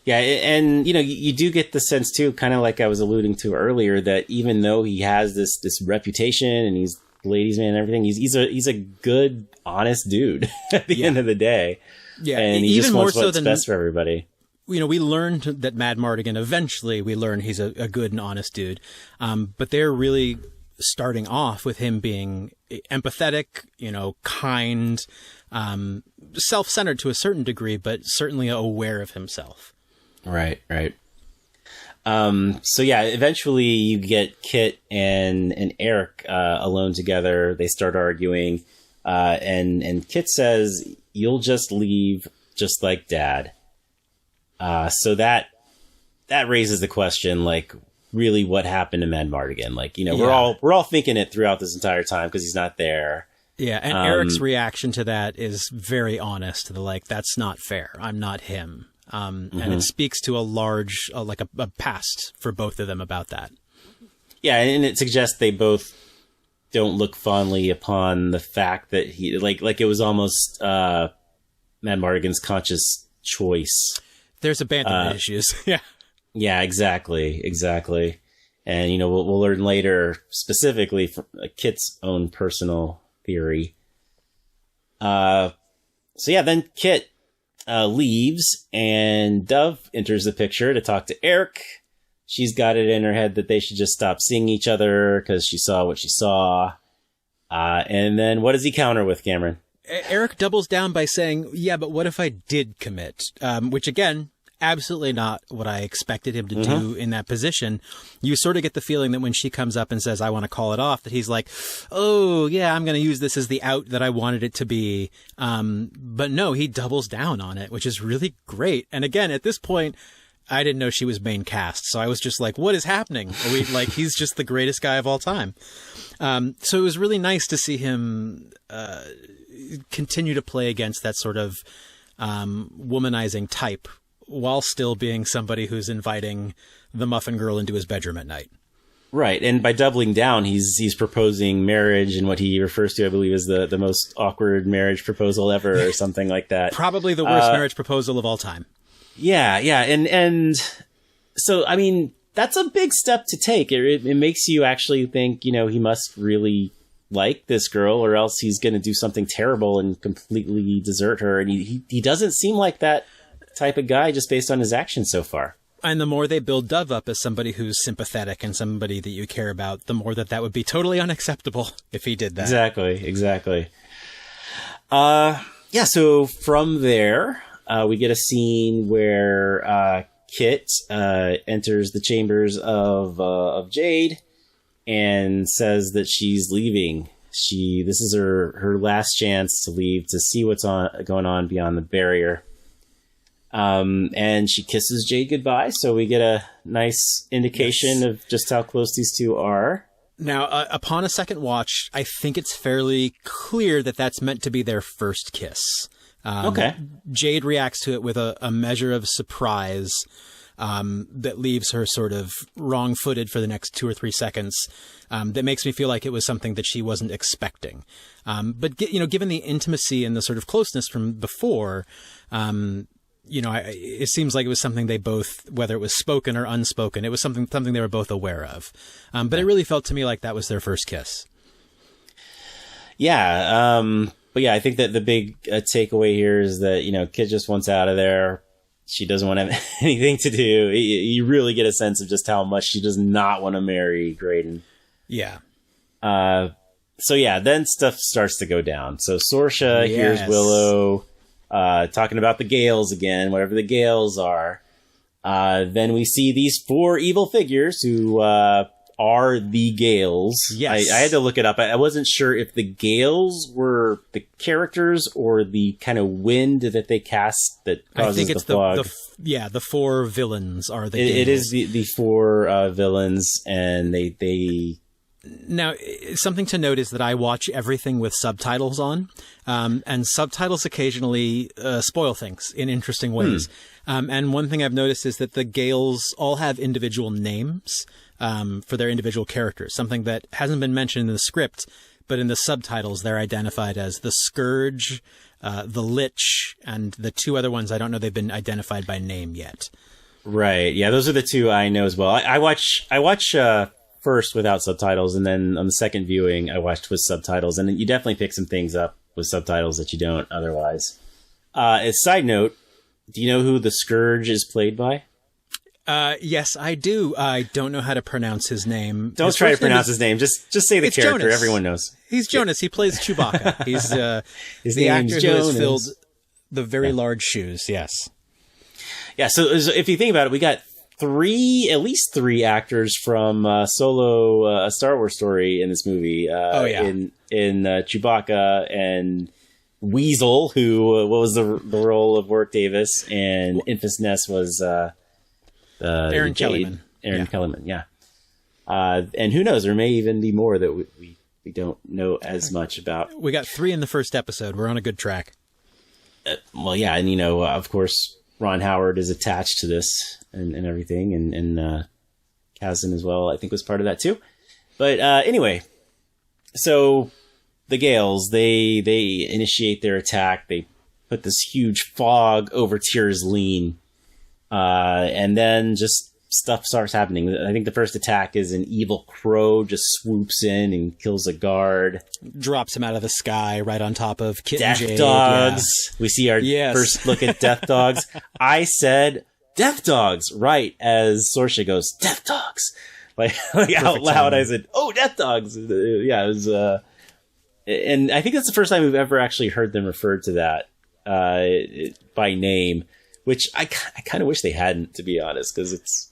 Yeah, and you do get the sense too, kind of like I was alluding to earlier, that even though he has this reputation and he's the ladies' man and everything, he's a good, honest dude at the end of the day. Yeah, and he just wants what's best for everybody. We learned that Mad Mardigan, eventually we learn he's a good and honest dude. But they're really starting off with him being empathetic, kind, self-centered to a certain degree, but certainly aware of himself. Right. So yeah, eventually you get Kit and Eric alone together. They start arguing, and Kit says, "You'll just leave, just like Dad." So that raises the question, like, really, what happened to Mad Mardigan? Like, we're all thinking it throughout this entire time because he's not there. Yeah, and Eric's reaction to that is very honest. Like, that's not fair. I'm not him. And it speaks to a large, a past for both of them about that. Yeah, and it suggests they both don't look fondly upon the fact that he, like it was almost Mad Mardigan's conscious choice. There's abandonment issues. Yeah. Yeah, exactly. And, we'll learn later, specifically from Kit's own personal theory. So yeah, then Kit leaves, and Dove enters the picture to talk to Eric. She's got it in her head that they should just stop seeing each other because she saw what she saw. And then what does he counter with, Cameron? Eric doubles down by saying, yeah, but what if I did commit? Which, again, absolutely not what I expected him to do in that position. You sort of get the feeling that when she comes up and says, I want to call it off, that he's like, oh, yeah, I'm going to use this as the out that I wanted it to be. But no, he doubles down on it, which is really great. And again, at this point, I didn't know she was main cast. So I was just like, what is happening? Are we like, he's just the greatest guy of all time. So it was really nice to see him continue to play against that sort of womanizing type, while still being somebody who's inviting the muffin girl into his bedroom at night. Right. And by doubling down, he's proposing marriage in what he refers to, I believe, as the most awkward marriage proposal ever, or something like that. Probably the worst marriage proposal of all time. Yeah. And so, I mean, that's a big step to take. It makes you actually think, he must really like this girl, or else he's going to do something terrible and completely desert her. And he doesn't seem like that type of guy just based on his actions so far. And the more they build Dove up as somebody who's sympathetic and somebody that you care about, the more that would be totally unacceptable if he did that. Exactly. So from there, we get a scene where Kit enters the chambers of Jade, and says that she's leaving. This is her last chance to leave, to see what's going on beyond the barrier. And she kisses Jade goodbye, so we get a nice indication of just how close these two are. Now, upon a second watch, I think it's fairly clear that that's meant to be their first kiss. Okay. Jade reacts to it with a measure of surprise that leaves her sort of wrong-footed for the next 2 or 3 seconds. That makes me feel like it was something that she wasn't expecting. But given the intimacy and the sort of closeness from before, it seems like it was something they both, whether it was spoken or unspoken, it was something they were both aware of. But it really felt to me like that was their first kiss. Yeah. But yeah, I think that the big takeaway here is that, Kit just wants out of there. She doesn't want to have anything to do. You really get a sense of just how much she does not want to marry Graydon. Yeah. So yeah, then stuff starts to go down. So Sorsha hears Willow talking about the Gales again, whatever the Gales are. Then we see these 4 evil figures who are the Gales. Yes. I had to look it up. I wasn't sure if the Gales were the characters or the kind of wind that they cast that causes I think it's the fog. the 4 villains are the Gales. It is the 4 villains, and they... Now, something to note is that I watch everything with subtitles on, and subtitles occasionally spoil things in interesting ways. And one thing I've noticed is that the Gales all have individual names for their individual characters, something that hasn't been mentioned in the script, but in the subtitles they're identified as the Scourge, the Lich, and the 2 other ones I don't know they've been identified by name yet. Right. Yeah, those are the 2 I know as well. I watch first without subtitles, and then on the second viewing I watched with subtitles, and you definitely pick some things up with subtitles that you don't otherwise. As a side note, do you know who the Scourge is played by? Yes, I do. I don't know how to pronounce his name. Don't try to pronounce his name. Just say the character. Jonas. Everyone knows. He's Jonas. He plays Chewbacca. He's the actor who has filled the very large shoes. Yes. Yeah. So if you think about it, we got at least three actors from Solo, a Star Wars Story in this movie. In Chewbacca and Weasel, who what was the role of Warwick Davis, and Infus Ness was Aaron Kellyman. Kellyman, yeah. And who knows? There may even be more that we don't know as much about. We got 3 in the first episode. We're on a good track. Well, yeah, and of course, Ron Howard is attached to this and everything, and Kazan as well, I think, was part of that too. But anyway, so the Gales, they initiate their attack. They put this huge fog over Tyr's Lean, and then just stuff starts happening. I think the first attack is an evil crow just swoops in and kills a guard. Drops him out of the sky right on top of Kit Death and Jade. Dogs. Yeah. We see our first look at Death Dogs. I said Death Dogs, right, as Sorsha goes, Death Dogs. Like out loud, I said, oh, Death Dogs. Yeah, it was... and I think that's the first time we've ever actually heard them referred to that by name, which I kind of wish they hadn't, to be honest, because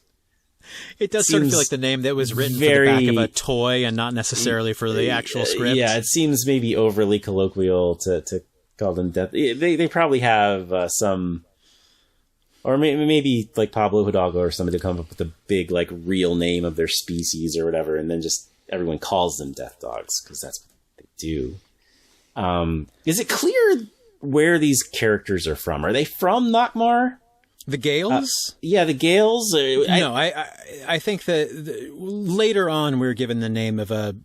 it does sort of feel like the name that was written for the back of a toy and not necessarily for the actual script. Yeah, it seems maybe overly colloquial to call them Death. They probably have some, or maybe like Pablo Hidalgo or somebody to come up with a big like real name of their species or whatever, and then just everyone calls them Death Dogs because that's what they do. Is it clear where these characters are from? Are they from Nockmaar? The Gales? Yeah, the Gales. No, I think that later on we're given the name of a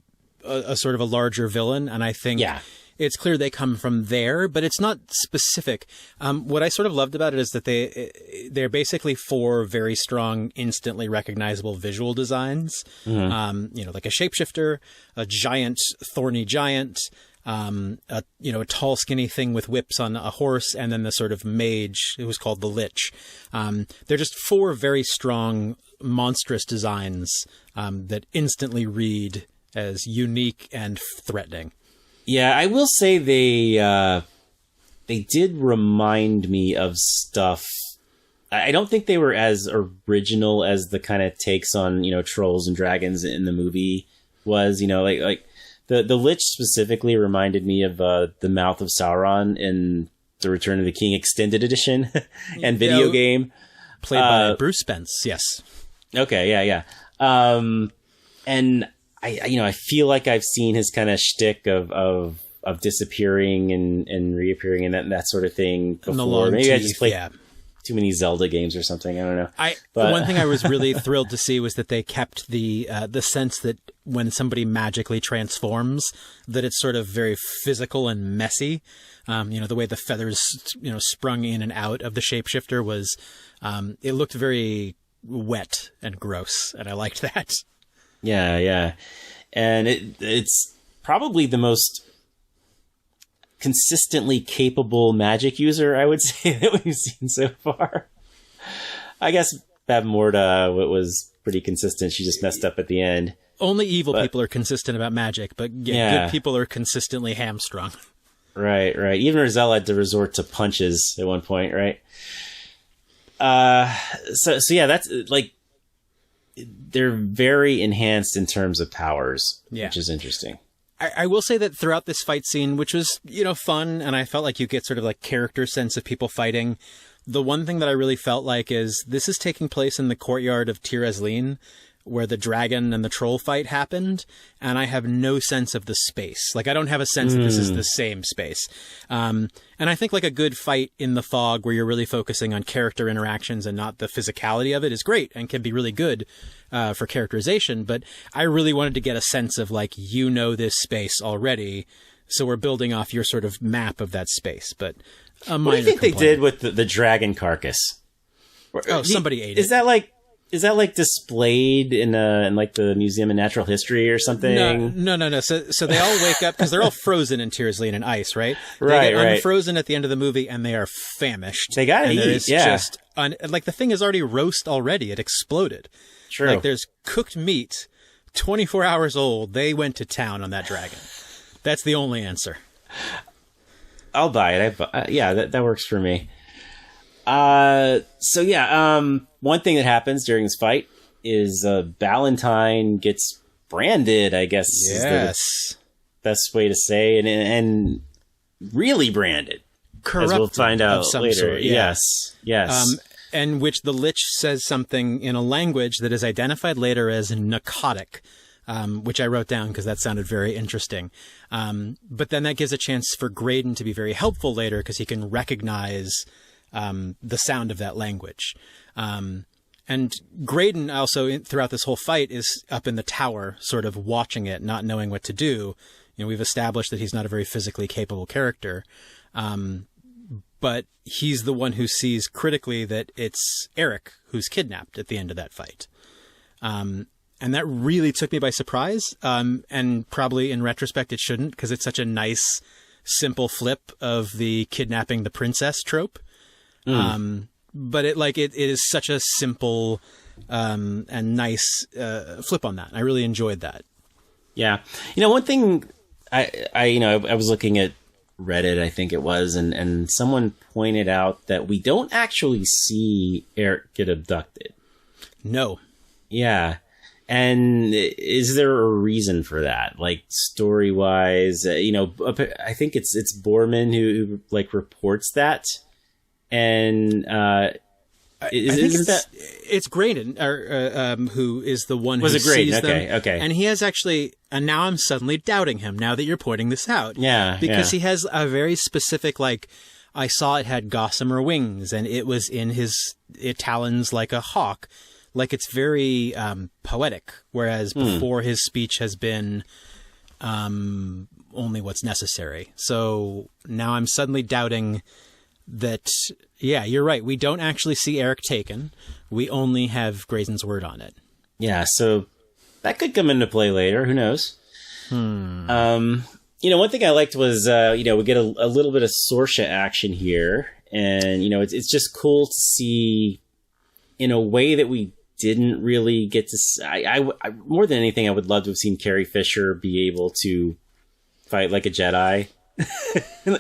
sort of a larger villain, and I think it's clear they come from there, but it's not specific. What I sort of loved about it is that they're basically 4 very strong, instantly recognizable visual designs. Mm-hmm. Like a shapeshifter, a giant, thorny giant, a tall, skinny thing with whips on a horse, and then the sort of mage who was called the Lich. They're just 4 very strong, monstrous designs that instantly read as unique and threatening. Yeah, I will say they did remind me of stuff. I don't think they were as original as the kind of takes on, trolls and dragons in the movie was, like the Lich specifically reminded me of the Mouth of Sauron in the Return of the King Extended Edition and video game. Played by Bruce Spence, yes. Okay, yeah. And I feel like I've seen his kind of shtick of disappearing and reappearing and that sort of thing before. Maybe I just played too many Zelda games or something. I don't know. The one thing I was really thrilled to see was that they kept the sense that when somebody magically transforms, that it's sort of very physical and messy. The way the feathers, sprung in and out of the shapeshifter was, it looked very wet and gross, and I liked that. Yeah. And it's probably the most consistently capable magic user, I would say, that we've seen so far. I guess Bavmorda was pretty consistent. She just messed up at the end. Only evil people are consistent about magic, but good people are consistently hamstrung. Right. Even Rizal had to resort to punches at one point, right? So yeah, that's like, they're very enhanced in terms of powers, which is interesting. I will say that throughout this fight scene, which was, fun, and I felt like you get sort of like character sense of people fighting, the one thing that I really felt like is this is taking place in the courtyard of Tir Asleen, where the dragon and the troll fight happened, and I have no sense of the space. Like, I don't have a sense that this is the same space. And I think like a good fight in the fog where you're really focusing on character interactions and not the physicality of it is great and can be really good for characterization. But I really wanted to get a sense of like, this space already, so we're building off your sort of map of that space. But what do you think they did with the dragon carcass? Somebody ate it. Is that like displayed in like the Museum of Natural History or something? No. So they all wake up because they're all frozen in Tir Asleen and ice, right? Right, they get unfrozen at the end of the movie, and they are famished. They gotta eat. Just like the thing is already roast already. It exploded. True. Like there's cooked meat, 24 hours old. They went to town on that dragon. That's the only answer. I'll buy it. That works for me. One thing that happens during this fight is Ballantyne gets branded, I guess is the best way to say, and really branded. Corrupted, as we'll find out later. Sort, yeah. Yes. And which the Lich says something in a language that is identified later as Nakhotic, which I wrote down because that sounded very interesting. But then that gives a chance for Graydon to be very helpful later because he can recognize the sound of that language. And Graydon also, throughout this whole fight, is up in the tower, sort of watching it, not knowing what to do. We've established that he's not a very physically capable character. But he's the one who sees critically that it's Eric who's kidnapped at the end of that fight. And that really took me by surprise. And probably in retrospect, it shouldn't, because it's such a nice, simple flip of the kidnapping the princess trope. But it is such a simple and nice flip on that. I really enjoyed that. Yeah. One thing I was looking at Reddit, I think it was, and someone pointed out that we don't actually see Eric get abducted. No. Yeah. And is there a reason for that? Like story wise, I think it's Borman who like reports that. And it's Graydon who is the one who sees them. Okay. And he has actually, and now I'm suddenly doubting him now that you're pointing this out. Yeah, because he has a very specific, like, I saw it had gossamer wings and it was in his talons like a hawk. Like, it's very poetic, whereas before his speech has been only what's necessary. So now I'm suddenly doubting that, yeah, you're right. We don't actually see Eric taken. We only have Grayson's word on it. Yeah, so that could come into play later. Who knows? One thing I liked was, we get a little bit of Sorsha action here. And, it's just cool to see in a way that we didn't really get to see. I more than anything, I would love to have seen Carrie Fisher be able to fight like a Jedi.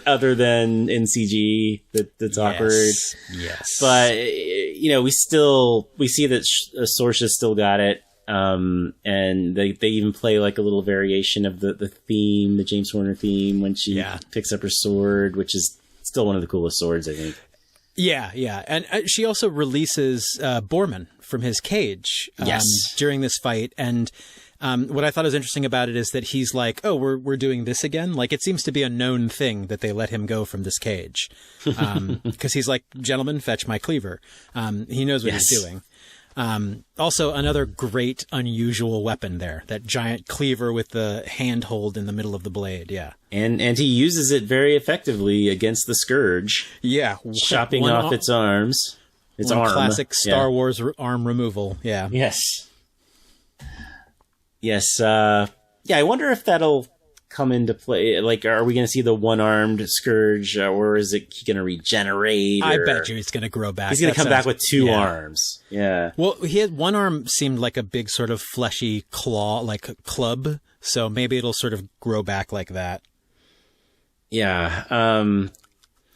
Other than in CG, that's awkward. Yes. But we see that Sorsha's still got it. And they even play like a little variation of the theme, the James Horner theme, when she picks up her sword, which is still one of the coolest swords, I think. Yeah, yeah. And she also releases Borman from his cage during this fight. And what I thought was interesting about it is that he's like, oh, we're doing this again? Like, it seems to be a known thing that they let him go from this cage. Because he's like, gentlemen, fetch my cleaver. He knows what he's doing. Also, another great, unusual weapon there. That giant cleaver with the handhold in the middle of the blade, yeah. And he uses it very effectively against the Scourge. Yeah. Chopping off its arms. Its arm. Classic Star Wars arm removal, yeah. Yes. Yes, I wonder if that'll come into play. Like, are we going to see the one-armed Scourge, or is it going to regenerate? I bet you he's going to grow back. He's going to come back with two arms. Yeah. Well, he had one arm seemed like a big sort of fleshy claw, like a club. So maybe it'll sort of grow back like that. Yeah.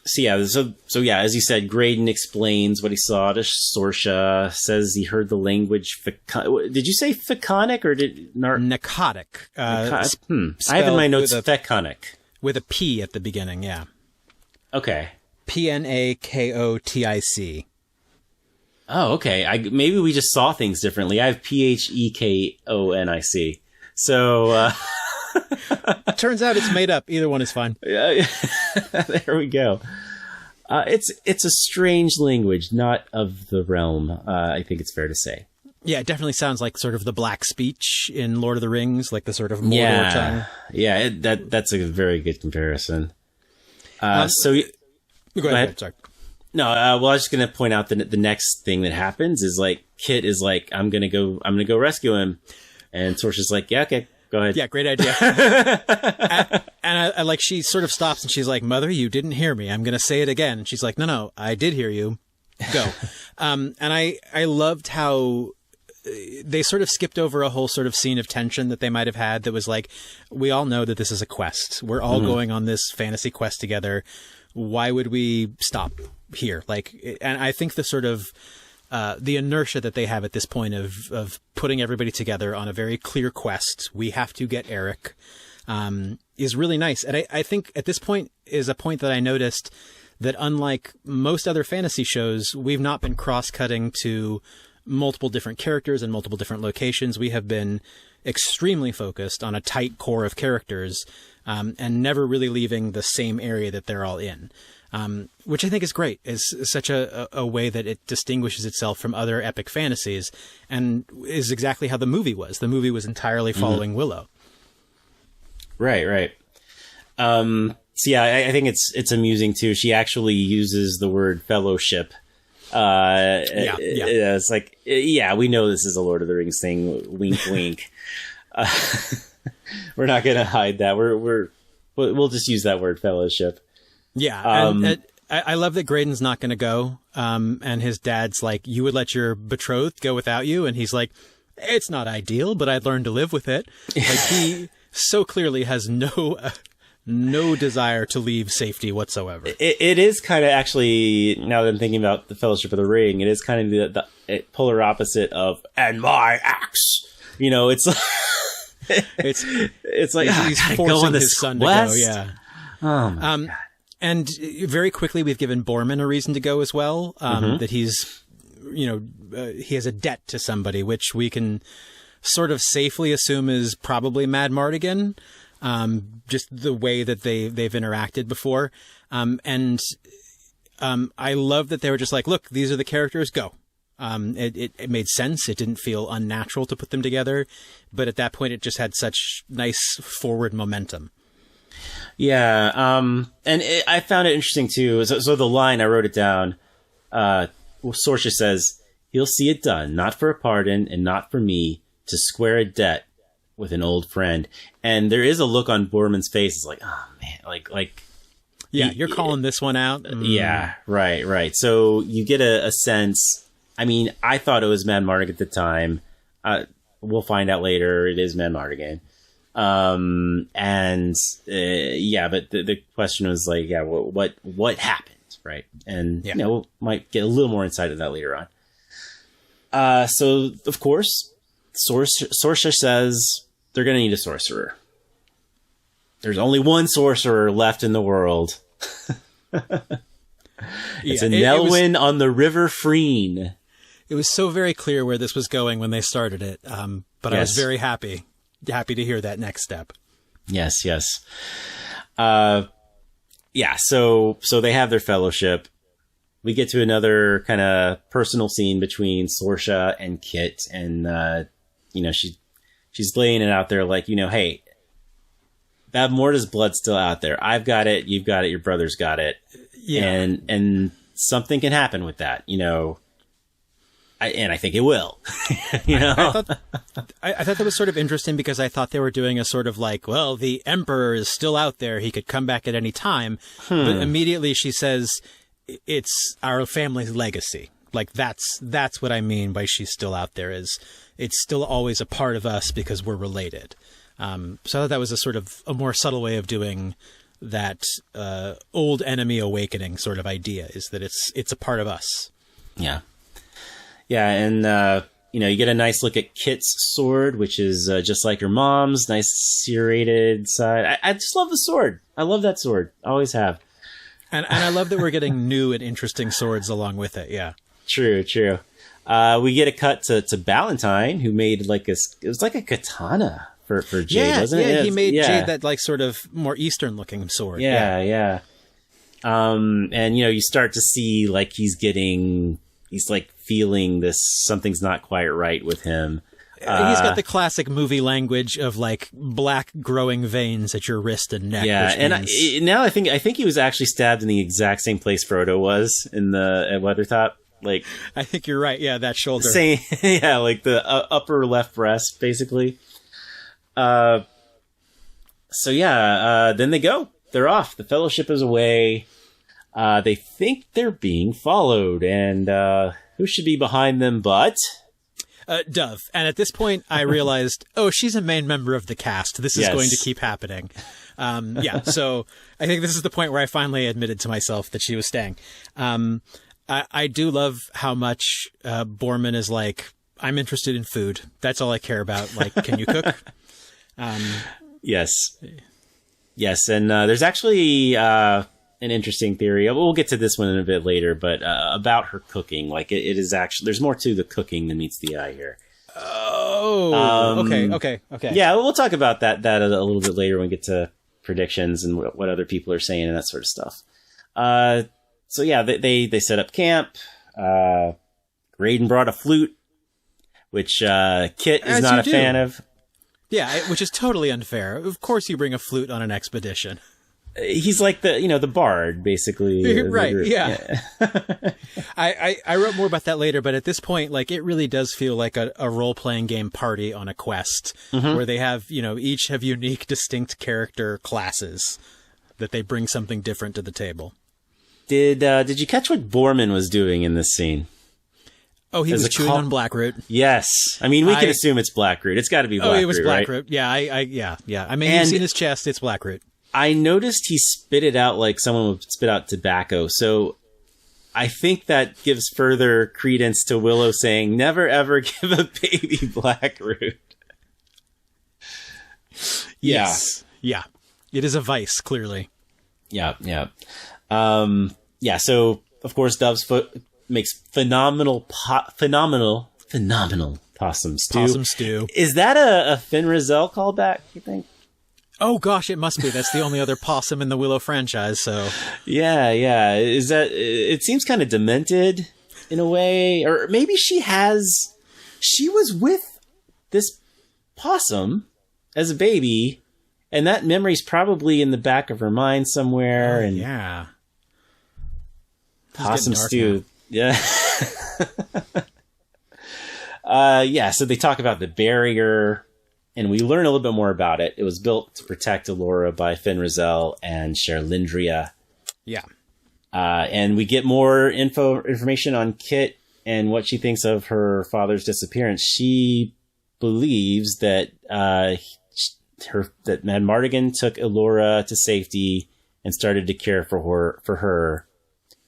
So yeah, as you said, Graydon explains what he saw to Sorsha, says he heard the language. Did you say Feconic or did Narcotic? I have in my notes Feconic with a P at the beginning. Yeah. Okay. Pnakotic. Oh, okay. Maybe we just saw things differently. I have Phekonic. So. Turns out it's made up. Either one is fine. Yeah, there we go. It's a strange language, not of the realm. I think it's fair to say. Yeah, it definitely sounds like sort of the Black Speech in Lord of the Rings, like the sort of Mordor tongue. Yeah, that's a very good comparison. Go ahead. Sorry. No, I was just gonna point out that the next thing that happens is like Kit is like, I'm gonna go rescue him, and Sorsha's like, yeah, okay. Go ahead. Yeah, great idea. and I like, she sort of stops and she's like, Mother, you didn't hear me. I'm going to say it again. And she's like, no, I did hear you. Go. And I loved how they sort of skipped over a whole sort of scene of tension that they might have had that was like, we all know that this is a quest. We're all going on this fantasy quest together. Why would we stop here? Like, and I think the sort of, the inertia that they have at this point of putting everybody together on a very clear quest, we have to get Eric, is really nice. And I think at this point is a point that I noticed that unlike most other fantasy shows, we've not been cross-cutting to multiple different characters and multiple different locations. We have been extremely focused on a tight core of characters, and never really leaving the same area that they're all in. Which I think is great. Is such a way that it distinguishes itself from other epic fantasies, and is exactly how the movie was. The movie was entirely following Willow. Right. So yeah, I think it's amusing too. She actually uses the word fellowship. It's like, yeah, we know this is a Lord of the Rings thing. Wink, wink. We're not going to hide that. We'll just use that word, fellowship. Yeah, and I love that Graydon's not going to go, and his dad's like, you would let your betrothed go without you? And he's like, it's not ideal, but I'd learn to live with it. Like, he so clearly has no desire to leave safety whatsoever. It is kind of actually, now that I'm thinking about the Fellowship of the Ring, it is kind of the polar opposite of, and my axe. You know, it's it's like, he's forcing his son to go, yeah. Oh my God. And very quickly, we've given Borman a reason to go as well. That he's, he has a debt to somebody, which we can sort of safely assume is probably Mad Mardigan. Just the way that they've interacted before. I love that they were just like, look, these are the characters, go. It made sense. It didn't feel unnatural to put them together. But at that point, it just had such nice forward momentum. Yeah, I found it interesting too. So the line, I wrote it down. Sorsha says, "He'll see it done, not for a pardon and not for me, to square a debt with an old friend." And there is a look on Borman's face. It's like, oh man, like. Yeah, you're calling this one out. Yeah, right. So you get a sense. I mean, I thought it was Mad Mardigan at the time. We'll find out later. It is Mad Mardigan. But the question was like, yeah, what happened, right? And we might get a little more insight of that later on. So of course, Sorsha says they're going to need a sorcerer. There's only one sorcerer left in the world. It's a Nelwyn on the River Freen. It was so very clear where this was going when they started it, but yes. I was very happy to hear that next step. Yes. Yeah, so they have their fellowship. We get to another kind of personal scene between Sorsha and Kit, and she's laying it out there like, hey, that Morta's blood's still out there. I've got it, you've got it, your brother's got it. Yeah. And something can happen with that, I think it will. I thought that was sort of interesting because I thought they were doing a sort of like, well, the Emperor is still out there. He could come back at any time. But immediately she says, it's our family's legacy. Like that's what I mean by she's still out there, is it's still always a part of us because we're related. So I thought that was a sort of a more subtle way of doing that old enemy awakening sort of idea, is that it's a part of us. Yeah. Yeah, and, you get a nice look at Kit's sword, which is just like her mom's, nice serrated side. I just love the sword. I love that sword. Always have. And I love that we're getting new and interesting swords along with it, yeah. True. We get a cut to Ballantyne, who made it was like a katana for Jade, wasn't it? Yeah, he made Jade that like sort of more Eastern-looking sword. Yeah. And, you start to see like he's like feeling this, something's not quite right with him. He's got the classic movie language of like black growing veins at your wrist and neck. Yeah, and now I think he was actually stabbed in the exact same place Frodo was at Weathertop. Like, I think you're right. Yeah, that shoulder. Same. Yeah, like the upper left breast, basically. So yeah, then they go. They're off. The Fellowship is away. They think they're being followed, and who should be behind them but Dove. And at this point, I realized, she's a main member of the cast. This is going to keep happening. So I think this is the point where I finally admitted to myself that she was staying. I do love how much Borman is like, I'm interested in food. That's all I care about. Like, can you cook? Yes. And there's actually an interesting theory. We'll get to this one in a bit later, but about her cooking. Like, it is actually, there's more to the cooking than meets the eye here. Oh, okay. Yeah, we'll talk about that a little bit later when we get to predictions and what other people are saying and that sort of stuff. So yeah, they set up camp. Graydon brought a flute, which Kit is not a fan of. Yeah, which is totally unfair. Of course you bring a flute on an expedition. He's like the bard, basically. Right, yeah. I wrote more about that later, but at this point, like, it really does feel like a role-playing game party on a quest, where they have, each have unique, distinct character classes that they bring something different to the table. Did you catch what Borman was doing in this scene? Oh, he was chewing on Blackroot. Yes. I mean, we can assume it's Blackroot. It's got to be Blackroot, it was Blackroot. Right? Yeah, yeah. I mean, you've seen his chest. It's Blackroot. I noticed he spit it out like someone would spit out tobacco. So I think that gives further credence to Willow saying, never ever give a baby Blackroot. Yes. Yeah. It is a vice, clearly. Yeah. So, of course, Dove's foot makes phenomenal possum stew. Is that a Finn Rizal callback, you think? Oh gosh, it must be. That's the only other possum in the Willow franchise, so. Yeah. Is that, it seems kind of demented in a way, or maybe she was with this possum as a baby, and that memory's probably in the back of her mind somewhere. And yeah. Possum stew. Yeah. So they talk about the barrier, and we learn a little bit more about it. It was built to protect Allura by Finn Rizal and Sherlindria. Yeah. And we get more information on Kit and what she thinks of her father's disappearance. She believes that that Mad Mardigan took Allura to safety and started to care for her,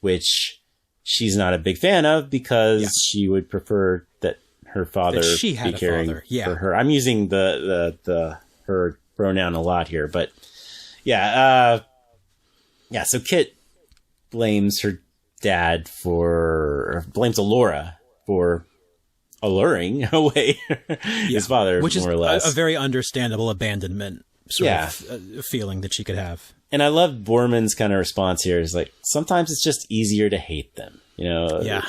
which she's not a big fan of because she would prefer that her father that she had be caring for her. I'm using the her pronoun a lot here, but yeah. So Kit blames her dad blames Alora for alluring away his father, which is more or less. A very understandable abandonment sort of feeling that she could have. And I love Borman's kind of response here. Is like, sometimes it's just easier to hate them. You know,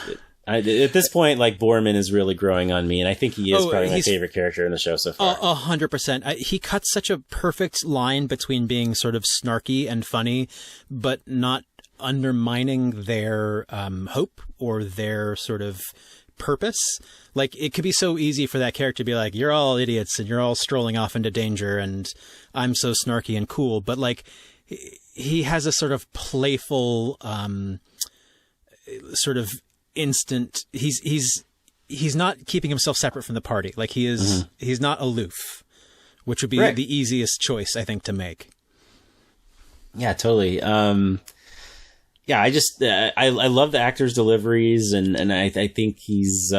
at this point, like, Borman is really growing on me, and I think he is probably my favorite character in the show so far. 100%. He cuts such a perfect line between being sort of snarky and funny, but not undermining their hope or their sort of purpose. Like, it could be so easy for that character to be like, you're all idiots and you're all strolling off into danger and I'm so snarky and cool. But like, he has a sort of playful, sort of instant. He's not keeping himself separate from the party. Like, he is, he's not aloof, which would be the easiest choice, I think, to make. Yeah, totally. Yeah, I just, I love the actor's deliveries, and I think he's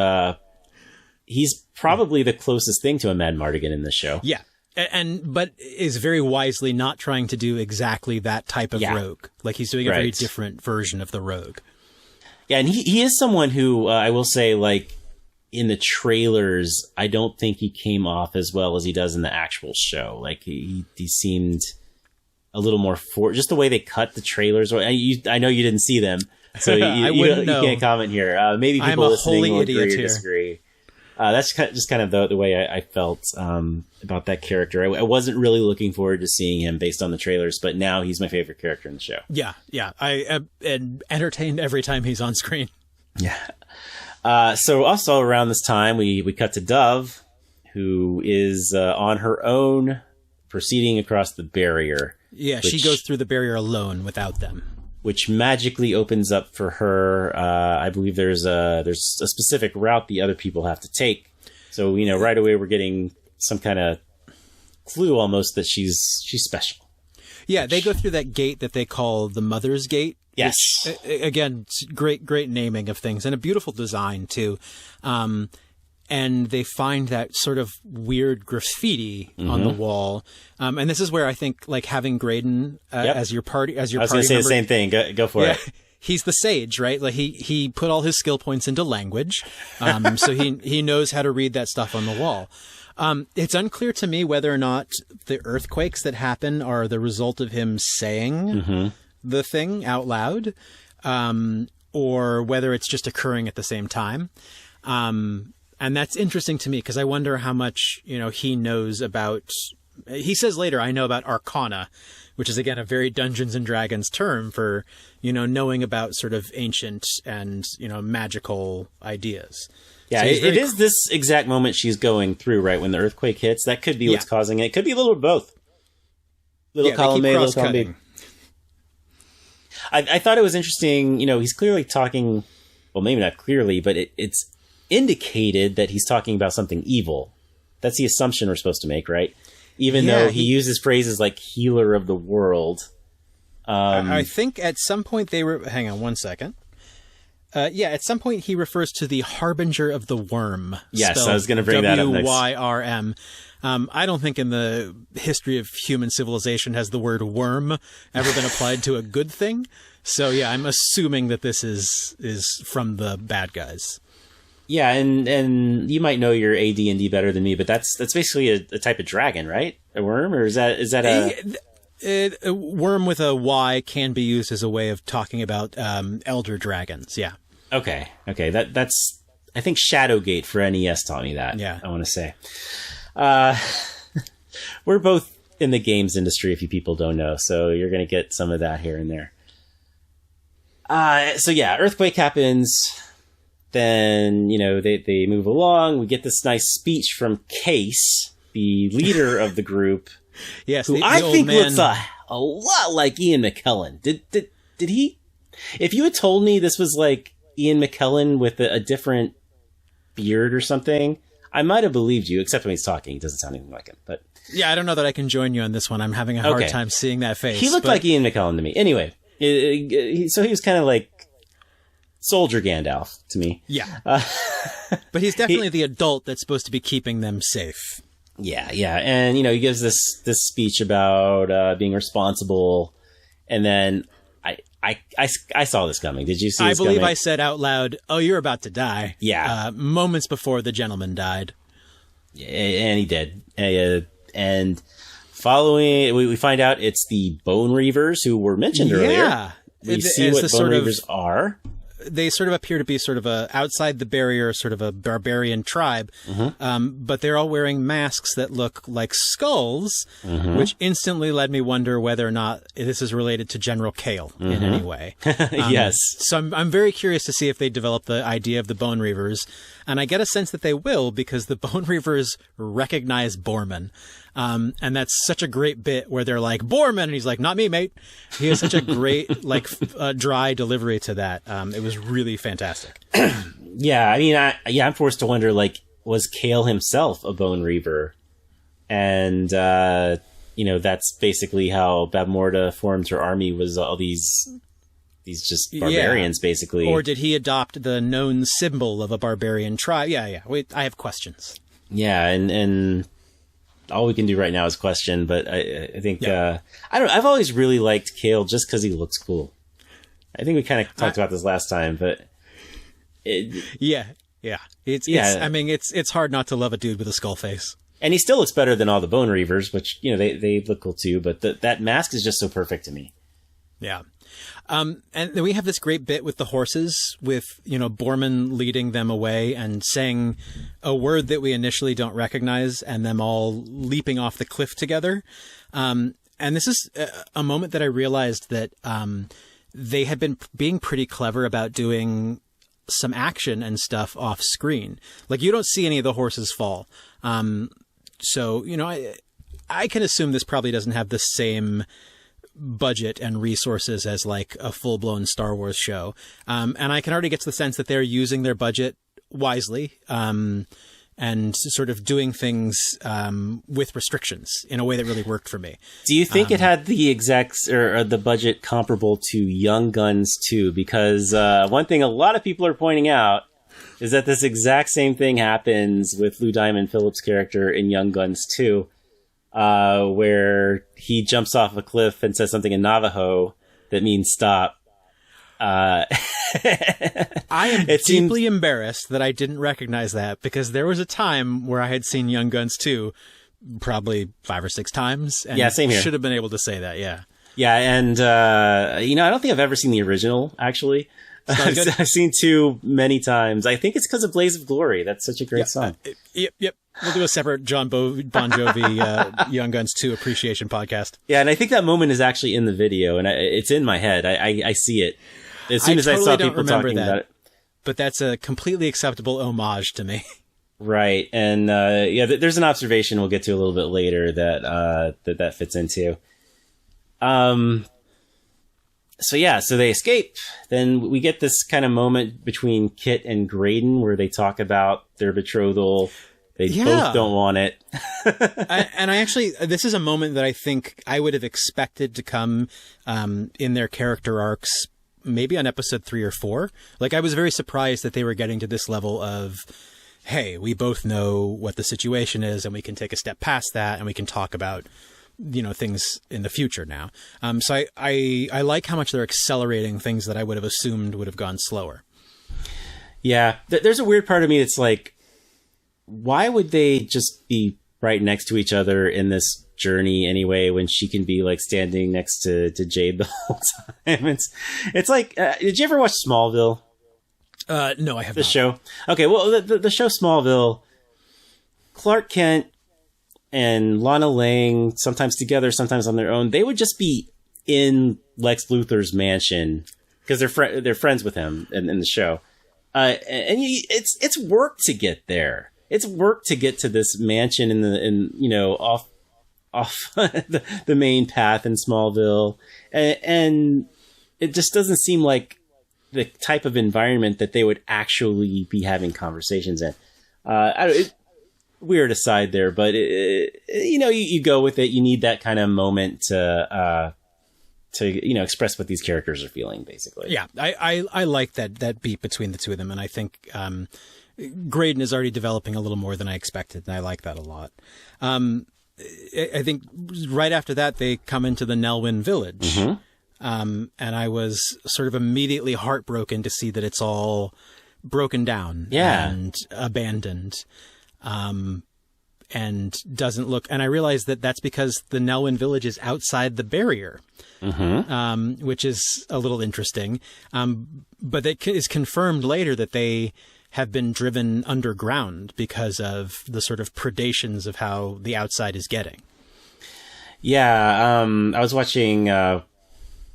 probably the closest thing to a Mad Mardigan in this show. Yeah. But is very wisely not trying to do exactly that type of rogue. Like, he's doing a very different version of the rogue. Yeah, and he is someone who, I will say, like, in the trailers, I don't think he came off as well as he does in the actual show. Like, he seemed a little more just the way they cut the trailers. I know you didn't see them, so you can't comment here. Maybe people listening will agree or disagree. That's just kind of the way I felt about that character. I wasn't really looking forward to seeing him based on the trailers, but now he's my favorite character in the show. Yeah. I am entertained every time he's on screen. Yeah. So also around this time, we cut to Dove, who is on her own, proceeding across the barrier. Yeah, she goes through the barrier alone without them. Which magically opens up for her. I believe there's a specific route the other people have to take. So, you know, right away we're getting some kind of clue almost that she's special. Yeah, they go through that gate that they call the Mother's Gate. Yes. Which, again, great naming of things and a beautiful design too. And they find that sort of weird graffiti on the wall. And this is where I think, like, having Graydon as your party, I was going to say the same thing. Go for it. He's the sage, right? Like, he put all his skill points into language. So he knows how to read that stuff on the wall. It's unclear to me whether or not the earthquakes that happen are the result of him saying the thing out loud, or whether it's just occurring at the same time. And that's interesting to me because I wonder how much, you know, he knows about. He says later, I know about Arcana, which is, again, a very Dungeons and Dragons term for, you know, knowing about sort of ancient and, you know, magical ideas. Yeah, so it is this exact moment she's going through, right? When the earthquake hits, that could be what's causing it. It could be a little of both. Little column A, little column B. I thought it was interesting, you know, he's clearly talking, well, maybe not clearly, but it's indicated that he's talking about something evil. That's the assumption we're supposed to make, right? Even though he uses phrases like healer of the world. I think at some point hang on one second. At some point he refers to the Harbinger of the Worm. Yes, I was going to bring that up next. WYRM. I don't think in the history of human civilization has the word worm ever been applied to a good thing. So yeah, I'm assuming that this is from the bad guys. Yeah, and you might know your AD&D better than me, but that's basically a type of dragon, right? A worm, or is that a worm with a Y can be used as a way of talking about elder dragons? Yeah. Okay. That's I think Shadowgate for NES taught me that. Yeah, I want to say. We're both in the games industry, if you people don't know, so you're going to get some of that here and there. So yeah, earthquake happens. Then, you know, they move along. We get this nice speech from Case, the leader of the group. Yes, who I think looks a lot like Ian McKellen. Did he? If you had told me this was like Ian McKellen with a different beard or something, I might have believed you, except when he's talking. He doesn't sound anything like him. But yeah, I don't know that I can join you on this one. I'm having a hard time seeing that face. He looked like Ian McKellen to me. Anyway, so he was kind of like soldier Gandalf to me. Yeah. But he's definitely the adult that's supposed to be keeping them safe. Yeah. And, he gives this speech about being responsible. And then I saw this coming. Did you see this coming? I said out loud, "Oh, you're about to die." Yeah. Moments before the gentleman died. Yeah, and he did. And following, we find out it's the Bone Reavers who were mentioned earlier. Yeah. We see what Bone Reavers are. They sort of appear to be sort of outside the barrier, sort of a barbarian tribe. But they're all wearing masks that look like skulls, which instantly led me wonder whether or not this is related to General Kale in any way. Yes. So I'm very curious to see if they develop the idea of the Bone Reavers. And I get a sense that they will, because the Bone Reavers recognize Borman. And that's such a great bit where they're like, Borman! And he's like, not me, mate. He has such a great, dry delivery to that. It was really fantastic. Yeah, I mean, I'm forced to wonder, was Kale himself a Bone Reaver? And, that's basically how Babmorda formed her army, was all these just barbarians, basically. Or did he adopt the known symbol of a barbarian tribe? Yeah. Wait, I have questions. Yeah, and all we can do right now is question, but I think, I've always really liked Kale just because he looks cool. I think we kind of talked about this last time, but... Yeah. It's hard not to love a dude with a skull face. And he still looks better than all the Bone Reavers, which, they look cool too, but that mask is just so perfect to me. Yeah. And then we have this great bit with the horses, with, Borman leading them away and saying a word that we initially don't recognize, and them all leaping off the cliff together. And this is a moment that I realized that they had been being pretty clever about doing some action and stuff off screen. You don't see any of the horses fall. So, I can assume this probably doesn't have the same budget and resources as a full-blown Star Wars show. And I can already get to the sense that they're using their budget wisely, and sort of doing things with restrictions in a way that really worked for me. Do you think it had the execs or the budget comparable to Young Guns 2? Because one thing a lot of people are pointing out is that this exact same thing happens with Lou Diamond Phillips' character in Young Guns 2. Where he jumps off a cliff and says something in Navajo that means stop. I am deeply embarrassed that I didn't recognize that, because there was a time where I had seen Young Guns 2 probably 5 or 6 times. And same here. Should have been able to say that, yeah. Yeah, and, I don't think I've ever seen the original, actually. I've seen 2 many times. I think it's because of Blaze of Glory. That's such a great song. Yep. We'll do a separate Bon Jovi Young Guns 2 appreciation podcast. Yeah, and I think that moment is actually in the video, and it's in my head. I see it as soon as I saw people talking about it. But that's a completely acceptable homage to me. Right, and there's an observation we'll get to a little bit later that fits into. So they escape. Then we get this kind of moment between Kit and Graydon where they talk about their betrothal. They both don't want it. This is a moment that I think I would have expected to come in their character arcs, maybe on episode 3 or 4. I was very surprised that they were getting to this level of, hey, we both know what the situation is, and we can take a step past that, and we can talk about, things in the future now. So I like how much they're accelerating things that I would have assumed would have gone slower. Yeah. There's a weird part of me that's why would they just be right next to each other in this journey anyway, when she can be standing next to Jade the whole time? It's did you ever watch Smallville? No, I have not. The show. Okay. Well, the show Smallville, Clark Kent and Lana Lang, sometimes together, sometimes on their own, they would just be in Lex Luthor's mansion because they're friends with him in the show. It's work to get there. It's work to get to this mansion off the main path in Smallville, and it just doesn't seem like the type of environment that they would actually be having conversations in. Weird aside there, but you go with it. You need that kind of moment to express what these characters are feeling, basically. Yeah, I like that beat between the two of them, and I think Graydon is already developing a little more than I expected, and I like that a lot. I think right after that, they come into the Nelwyn village, and I was sort of immediately heartbroken to see that it's all broken down and abandoned. And doesn't look, and I realized that that's because the Nelwyn village is outside the barrier, which is a little interesting. But it is confirmed later that they have been driven underground because of the sort of predations of how the outside is getting. Yeah, I was watching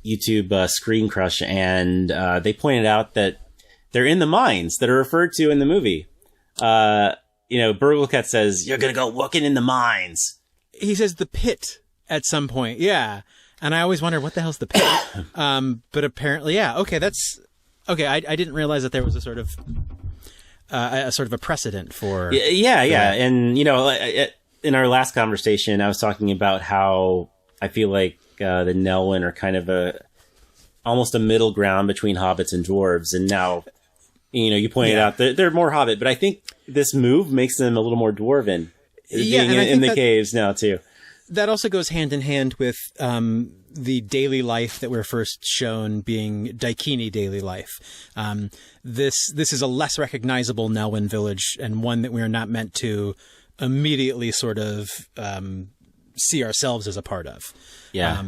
YouTube Screen Crush, and they pointed out that they're in the mines that are referred to in the movie. Burglecat says, "You're going to go working in the mines." He says the pit at some point. Yeah. And I always wondered, what the hell's the pit? But apparently, yeah. Okay. Okay. I didn't realize that there was a sort of a precedent for. Yeah. And, in our last conversation, I was talking about how I feel like the Nelwyn are kind of almost a middle ground between hobbits and dwarves. And now, you pointed out that they're more hobbit, but I think this move makes them a little more dwarven. Being in the caves now too. That also goes hand in hand with the daily life that we're first shown being Daikini daily life. This is a less recognizable Nelwyn village, and one that we are not meant to immediately sort of see ourselves as a part of. Yeah.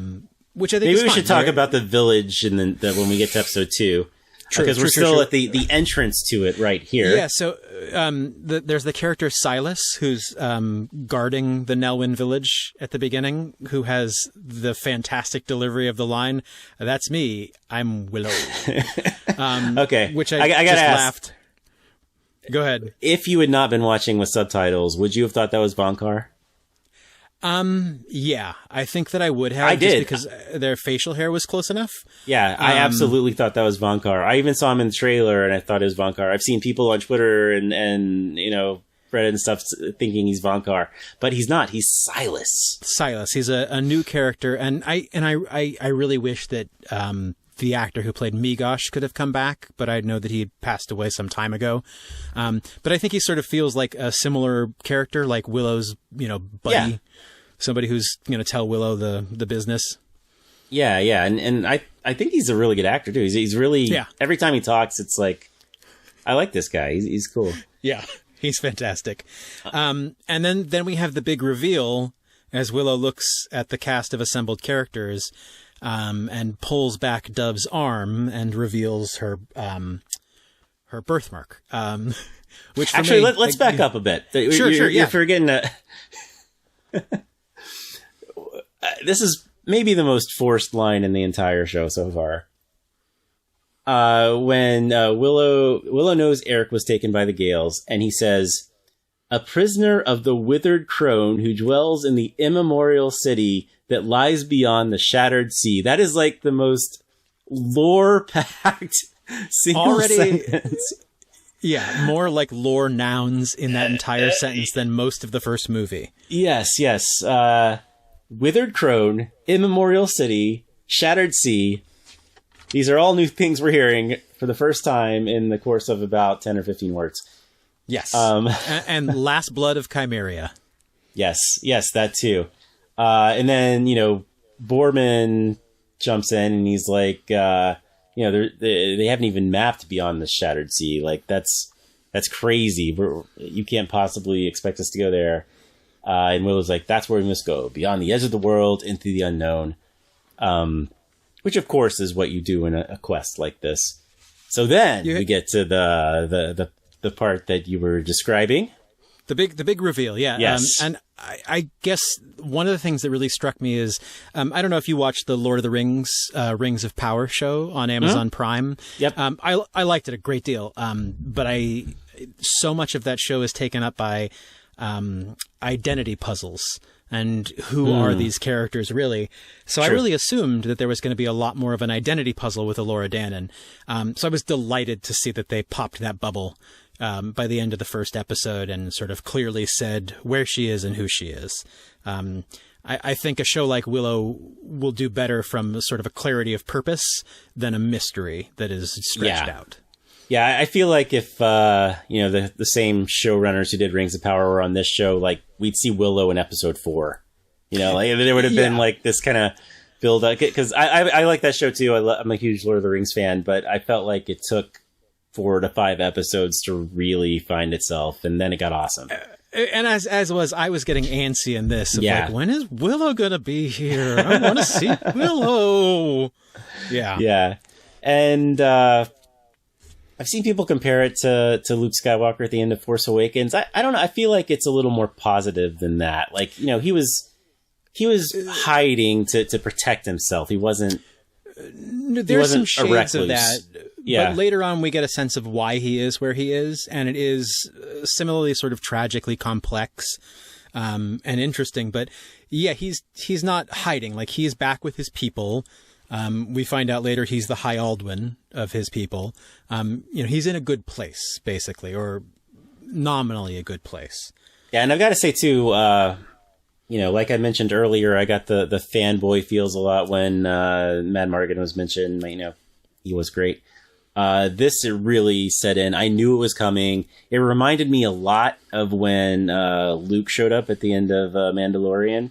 Which I think maybe we should talk about the village and then when we get to episode 2. Because we're still at the entrance to it right here. Yeah, so there's the character Silas, who's guarding the Nelwyn village at the beginning, who has the fantastic delivery of the line, "That's me, I'm Willow." Okay. Which I gotta just ask, laughed. Go ahead. If you had not been watching with subtitles, would you have thought that was Vonkar? Yeah, I think that I would have. I did. Because their facial hair was close enough. Yeah, I absolutely thought that was Vonkar. I even saw him in the trailer and I thought it was Vonkar. I've seen people on Twitter and Reddit and stuff thinking he's Vonkar, but he's not. He's Silas. He's a new character, and I really wish that the actor who played Migosh could have come back, but I know that he passed away some time ago. But I think he sort of feels like a similar character, like Willow's, buddy. Yeah. Somebody who's going to tell Willow the business. Yeah. And I think he's a really good actor, too. He's really... Yeah. Every time he talks, it's like, I like this guy. He's cool. Yeah, he's fantastic. And then we have the big reveal as Willow looks at the cast of assembled characters and pulls back Dove's arm and reveals her birthmark. Which actually, let's back up a bit. Sure. You're forgetting that. This is maybe the most forced line in the entire show so far. When Willow knows Eric was taken by the Gales, and he says, "A prisoner of the withered crone who dwells in the immemorial city that lies beyond the shattered sea." That is like the most lore-packed single sentence. Yeah, more like lore nouns in that entire sentence than most of the first movie. Yes. Withered crone, immemorial city, shattered sea. These are all new things we're hearing for the first time in the course of about 10 or 15 words. Yes. And Last Blood of Chimeria. Yes, that too. And then, Boorman jumps in and he's like, they haven't even mapped beyond the shattered sea. Like, that's crazy. You can't possibly expect us to go there. And Willow's like, "That's where we must go, beyond the edge of the world, into the unknown." Which, of course, is what you do in a quest like this. So then we get to the part that you were describing. The big reveal, yeah. Yes. And I guess one of the things that really struck me is, I don't know if you watched the Lord of the Rings, Rings of Power show on Amazon Prime. Yep. I liked it a great deal. But so much of that show is taken up by identity puzzles and who are these characters really. So True. I really assumed that there was going to be a lot more of an identity puzzle with Elora Danan. So I was delighted to see that they popped that bubble by the end of the first episode and sort of clearly said where she is and who she is. I think a show like Willow will do better from sort of a clarity of purpose than a mystery that is stretched out. Yeah, I feel like if the same showrunners who did Rings of Power were on this show, like we'd see Willow in episode 4. Like there would have been like this kind of build up, because I like that show too. I'm a huge Lord of the Rings fan, but I felt like it took 4 to 5 episodes to really find itself, and then it got awesome. And I was getting antsy in this. Like, when is Willow gonna be here? I want to see Willow. Yeah. Yeah. And I've seen people compare it to Luke Skywalker at the end of Force Awakens. I don't know. I feel like it's a little more positive than that. Like, he was hiding to protect himself. He wasn't. There's some shades of that. Yeah. But later on, we get a sense of why he is where he is, and it is similarly sort of tragically complex and interesting. But yeah, he's not hiding. Like, he's back with his people. We find out later he's the High Aldwin of his people. He's in a good place, basically, or nominally a good place. Yeah, and I've got to say too, like I mentioned earlier, I got the fanboy feels a lot when Mad Mardigan was mentioned. He was great. This really set in. I knew it was coming. It reminded me a lot of when Luke showed up at the end of Mandalorian.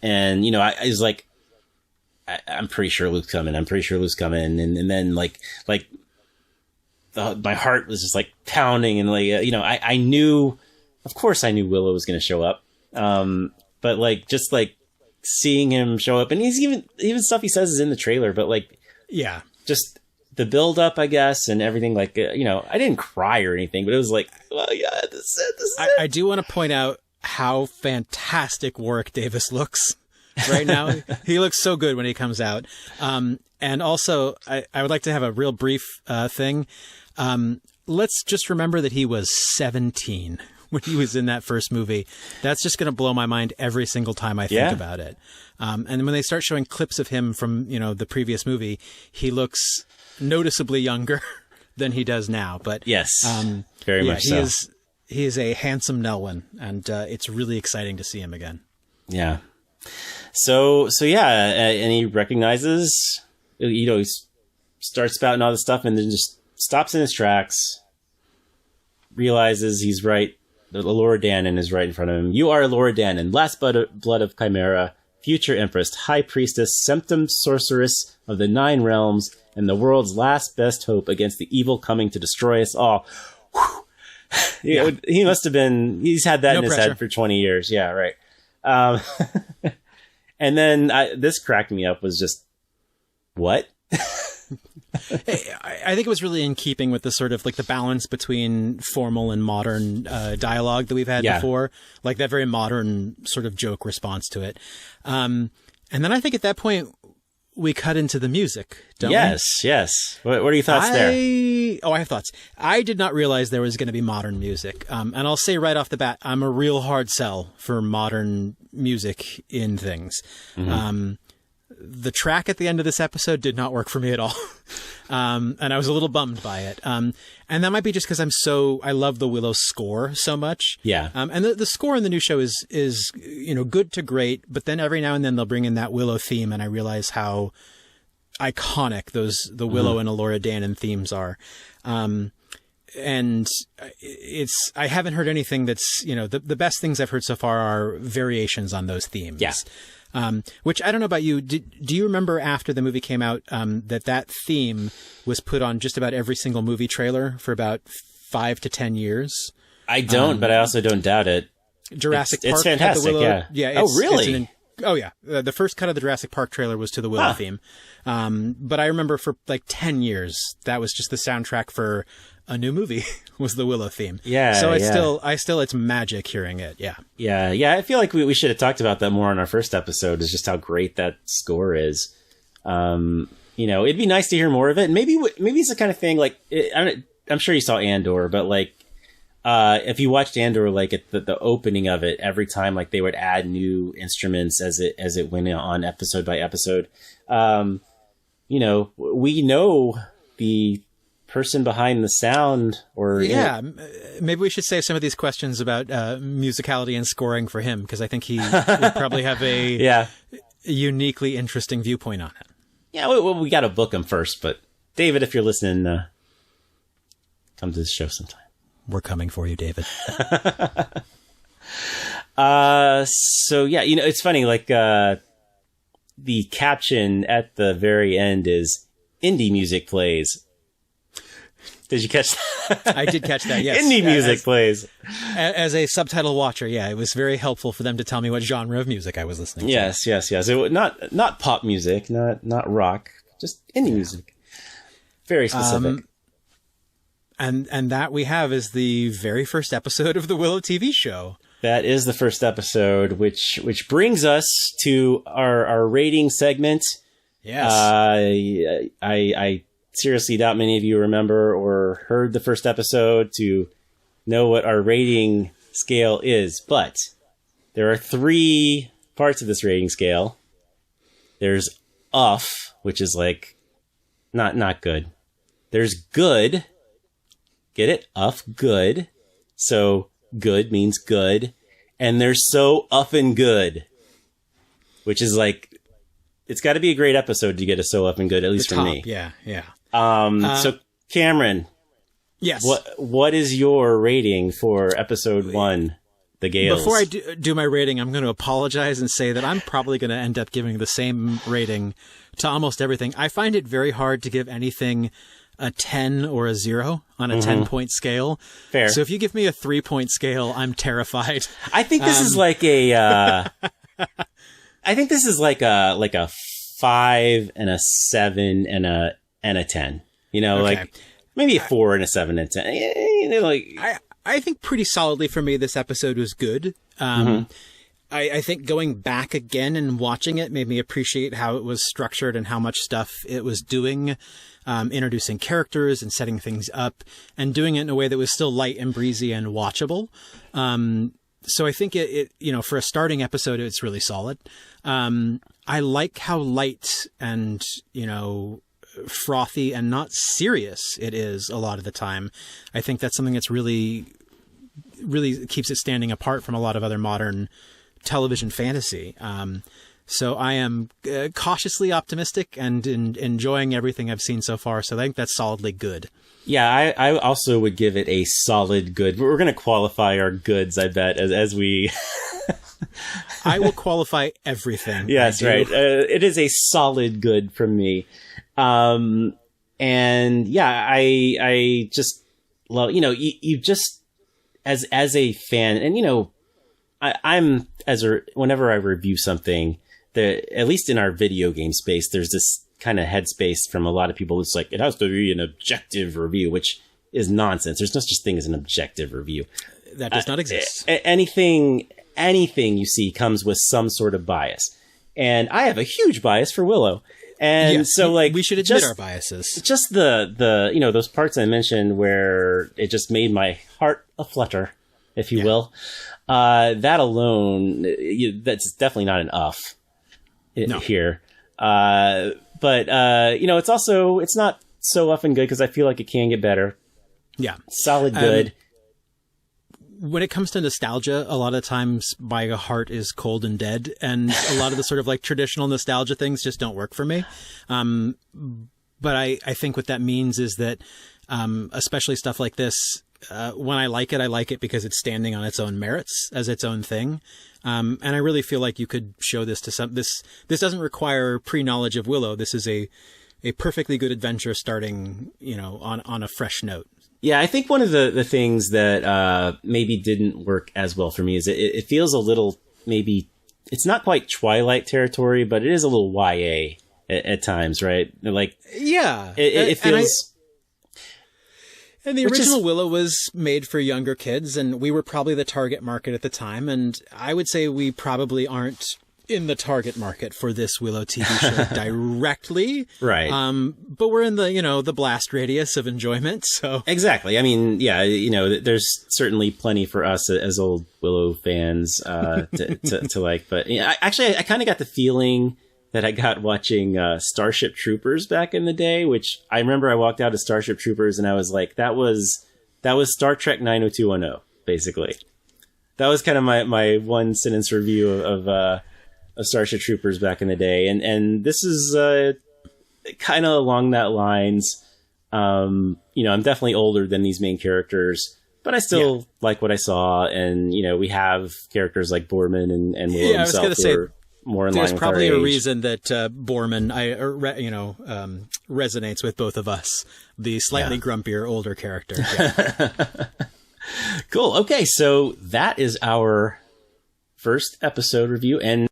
And, I was like, I'm pretty sure Luke's coming. I'm pretty sure Luke's coming. And then my heart was just like pounding. And I knew, of course I knew Willow was going to show up. But just seeing him show up, and he's even stuff he says is in the trailer, but just the build up, I guess, and everything, I didn't cry or anything, but it was like, well, yeah, this is it. I do want to point out how fantastic Warwick Davis looks right now. He looks so good when he comes out. And also, I would like to have a real brief thing. Let's just remember that he was 17 when he was in that first movie. That's just going to blow my mind every single time I think about it. And when they start showing clips of him from, the previous movie, he looks noticeably younger than he does now. But yes, very much so. He is a handsome Nelwyn, and it's really exciting to see him again. Yeah. So and he recognizes, he starts spouting all this stuff and then just stops in his tracks, realizes he's right. The Laura Danon is right in front of him. You are Laura Danon, last blood of Chimera, future Empress, High Priestess, Septim Sorceress of the 9 Realms, and the world's last best hope against the evil coming to destroy us all. He must have been, he's had that in his head for 20 years. Yeah, right. And then this cracked me up, was just, what? I think it was really in keeping with the sort of the balance between formal and modern dialogue that we've had before, like that very modern sort of joke response to it. And then I think at that point we cut into the music, don't we? Yes. What are your thoughts there? I have thoughts. I did not realize there was going to be modern music. And I'll say right off the bat, I'm a real hard sell for modern music in things. Mm-hmm. The track at the end of this episode did not work for me at all. And I was a little bummed by it. And that might be just because I love the Willow score so much. Yeah. And the score in the new show is good to great, but then every now and then they'll bring in that Willow theme, and I realize how iconic the Willow and Laura Danon themes are. And I haven't heard anything that's, the best things I've heard so far are variations on those themes. Yeah. Which I don't know about you. Do you remember after the movie came out, that theme was put on just about every single movie trailer for about 5 to 10 years? I don't, but I also don't doubt it. Jurassic Park. It's fantastic. Had the Willow, yeah. Oh, really? The first cut of the Jurassic Park trailer was to the Willow theme. But I remember for 10 years, that was just the soundtrack for a new movie was the Willow theme. Yeah. So it's magic hearing it. Yeah. Yeah. I feel like we should have talked about that more on our first episode, is just how great that score is. It'd be nice to hear more of it. And maybe it's the kind of thing I'm sure you saw Andor, but if you watched Andor, at the opening of it, every time they would add new instruments as it went on episode by episode. We know the person behind the sound, or maybe we should save some of these questions about musicality and scoring for him, because I think he would probably have a uniquely interesting viewpoint on it. Yeah, we got to book him first, but David, if you're listening, come to the show sometime. We're coming for you, David. So yeah, it's funny, like, the caption at the very end is indie music plays. Did you catch that? I did catch that, yes. Indie music plays. As a subtitle watcher, it was very helpful for them to tell me what genre of music I was listening to. Yes. It, not pop music, not rock, just indie music. Very specific. And that we have is the very first episode of the Willow TV show. That is the first episode, which brings us to our rating segment. Yes. I seriously doubt many of you remember or heard the first episode to know what our rating scale is, but there are 3 parts of this rating scale. There's uff, which is like not good. There's good. Get it? Uff, good. So good means good. And there's so uffin' good, which is like, it's got to be a great episode to get a so uffin' good, at least for me. Yeah. So Cameron, yes. What is your rating for episode 1, The Gales? Before I do my rating, I'm going to apologize and say that I'm probably going to end up giving the same rating to almost everything. I find it very hard to give anything a 10 or a 0 on a 10-point scale. Fair. So if you give me a 3-point scale, I'm terrified. I think this is like a like a 5 and a 7 and a 10. Okay. Like maybe a 4 and a 7 and 10. I think pretty solidly for me, this episode was good. I think going back again and watching it made me appreciate how it was structured and how much stuff it was doing, introducing characters and setting things up and doing it in a way that was still light and breezy and watchable. So I think it for a starting episode, it's really solid. I like how light and, frothy and not serious it is a lot of the time. I think that's something that's really, really keeps it standing apart from a lot of other modern television fantasy. So I am cautiously optimistic and enjoying everything I've seen so far. So I think that's solidly good. Yeah, I also would give it a solid good. We're going to qualify our goods, I bet, as we... I will qualify everything. Yes, right. It is a solid good from me. And yeah, I just love, you just, as a fan, and I'm whenever I review something, at least in our video game space, there's this kind of headspace from a lot of people. It's like, it has to be an objective review, which is nonsense. There's no such thing as an objective review. That does not exist. Anything you see comes with some sort of bias. And I have a huge bias for Willow. And yes, so we should admit our biases. Just the those parts I mentioned where it just made my heart aflutter, if you will. That alone, that's definitely not an uff here. But it's not so often good because I feel like it can get better. Yeah. Solid good. When it comes to nostalgia, a lot of times my heart is cold and dead, and a lot of the sort of like traditional nostalgia things just don't work for me. But I think what that means is that, especially stuff like this, when I like it because it's standing on its own merits as its own thing. And I really feel like you could show this to this doesn't require pre-knowledge of Willow. This is a perfectly good adventure starting, on a fresh note. Yeah, I think one of the things that maybe didn't work as well for me is it feels a little, maybe, it's not quite Twilight territory, but it is a little YA at times, right? Like, yeah, it feels... And the original Willow was made for younger kids, and we were probably the target market at the time, and I would say we probably aren't in the target market for this Willow TV show directly. Right. But we're in the blast radius of enjoyment, so. Exactly. I mean, yeah, there's certainly plenty for us as old Willow fans to like, but I kind of got the feeling that I got watching Starship Troopers back in the day, which I remember I walked out of Starship Troopers and I was like, that was Star Trek 90210, basically. That was kind of my one sentence review of Starship Troopers back in the day. And this is kind of along that lines. I'm definitely older than these main characters, but I still like what I saw. And, we have characters like Borman and Willow himself who are more in line with our age. There's probably a reason that Borman resonates with both of us, the slightly grumpier older character. Yeah. Cool. Okay, so that is our first episode review. And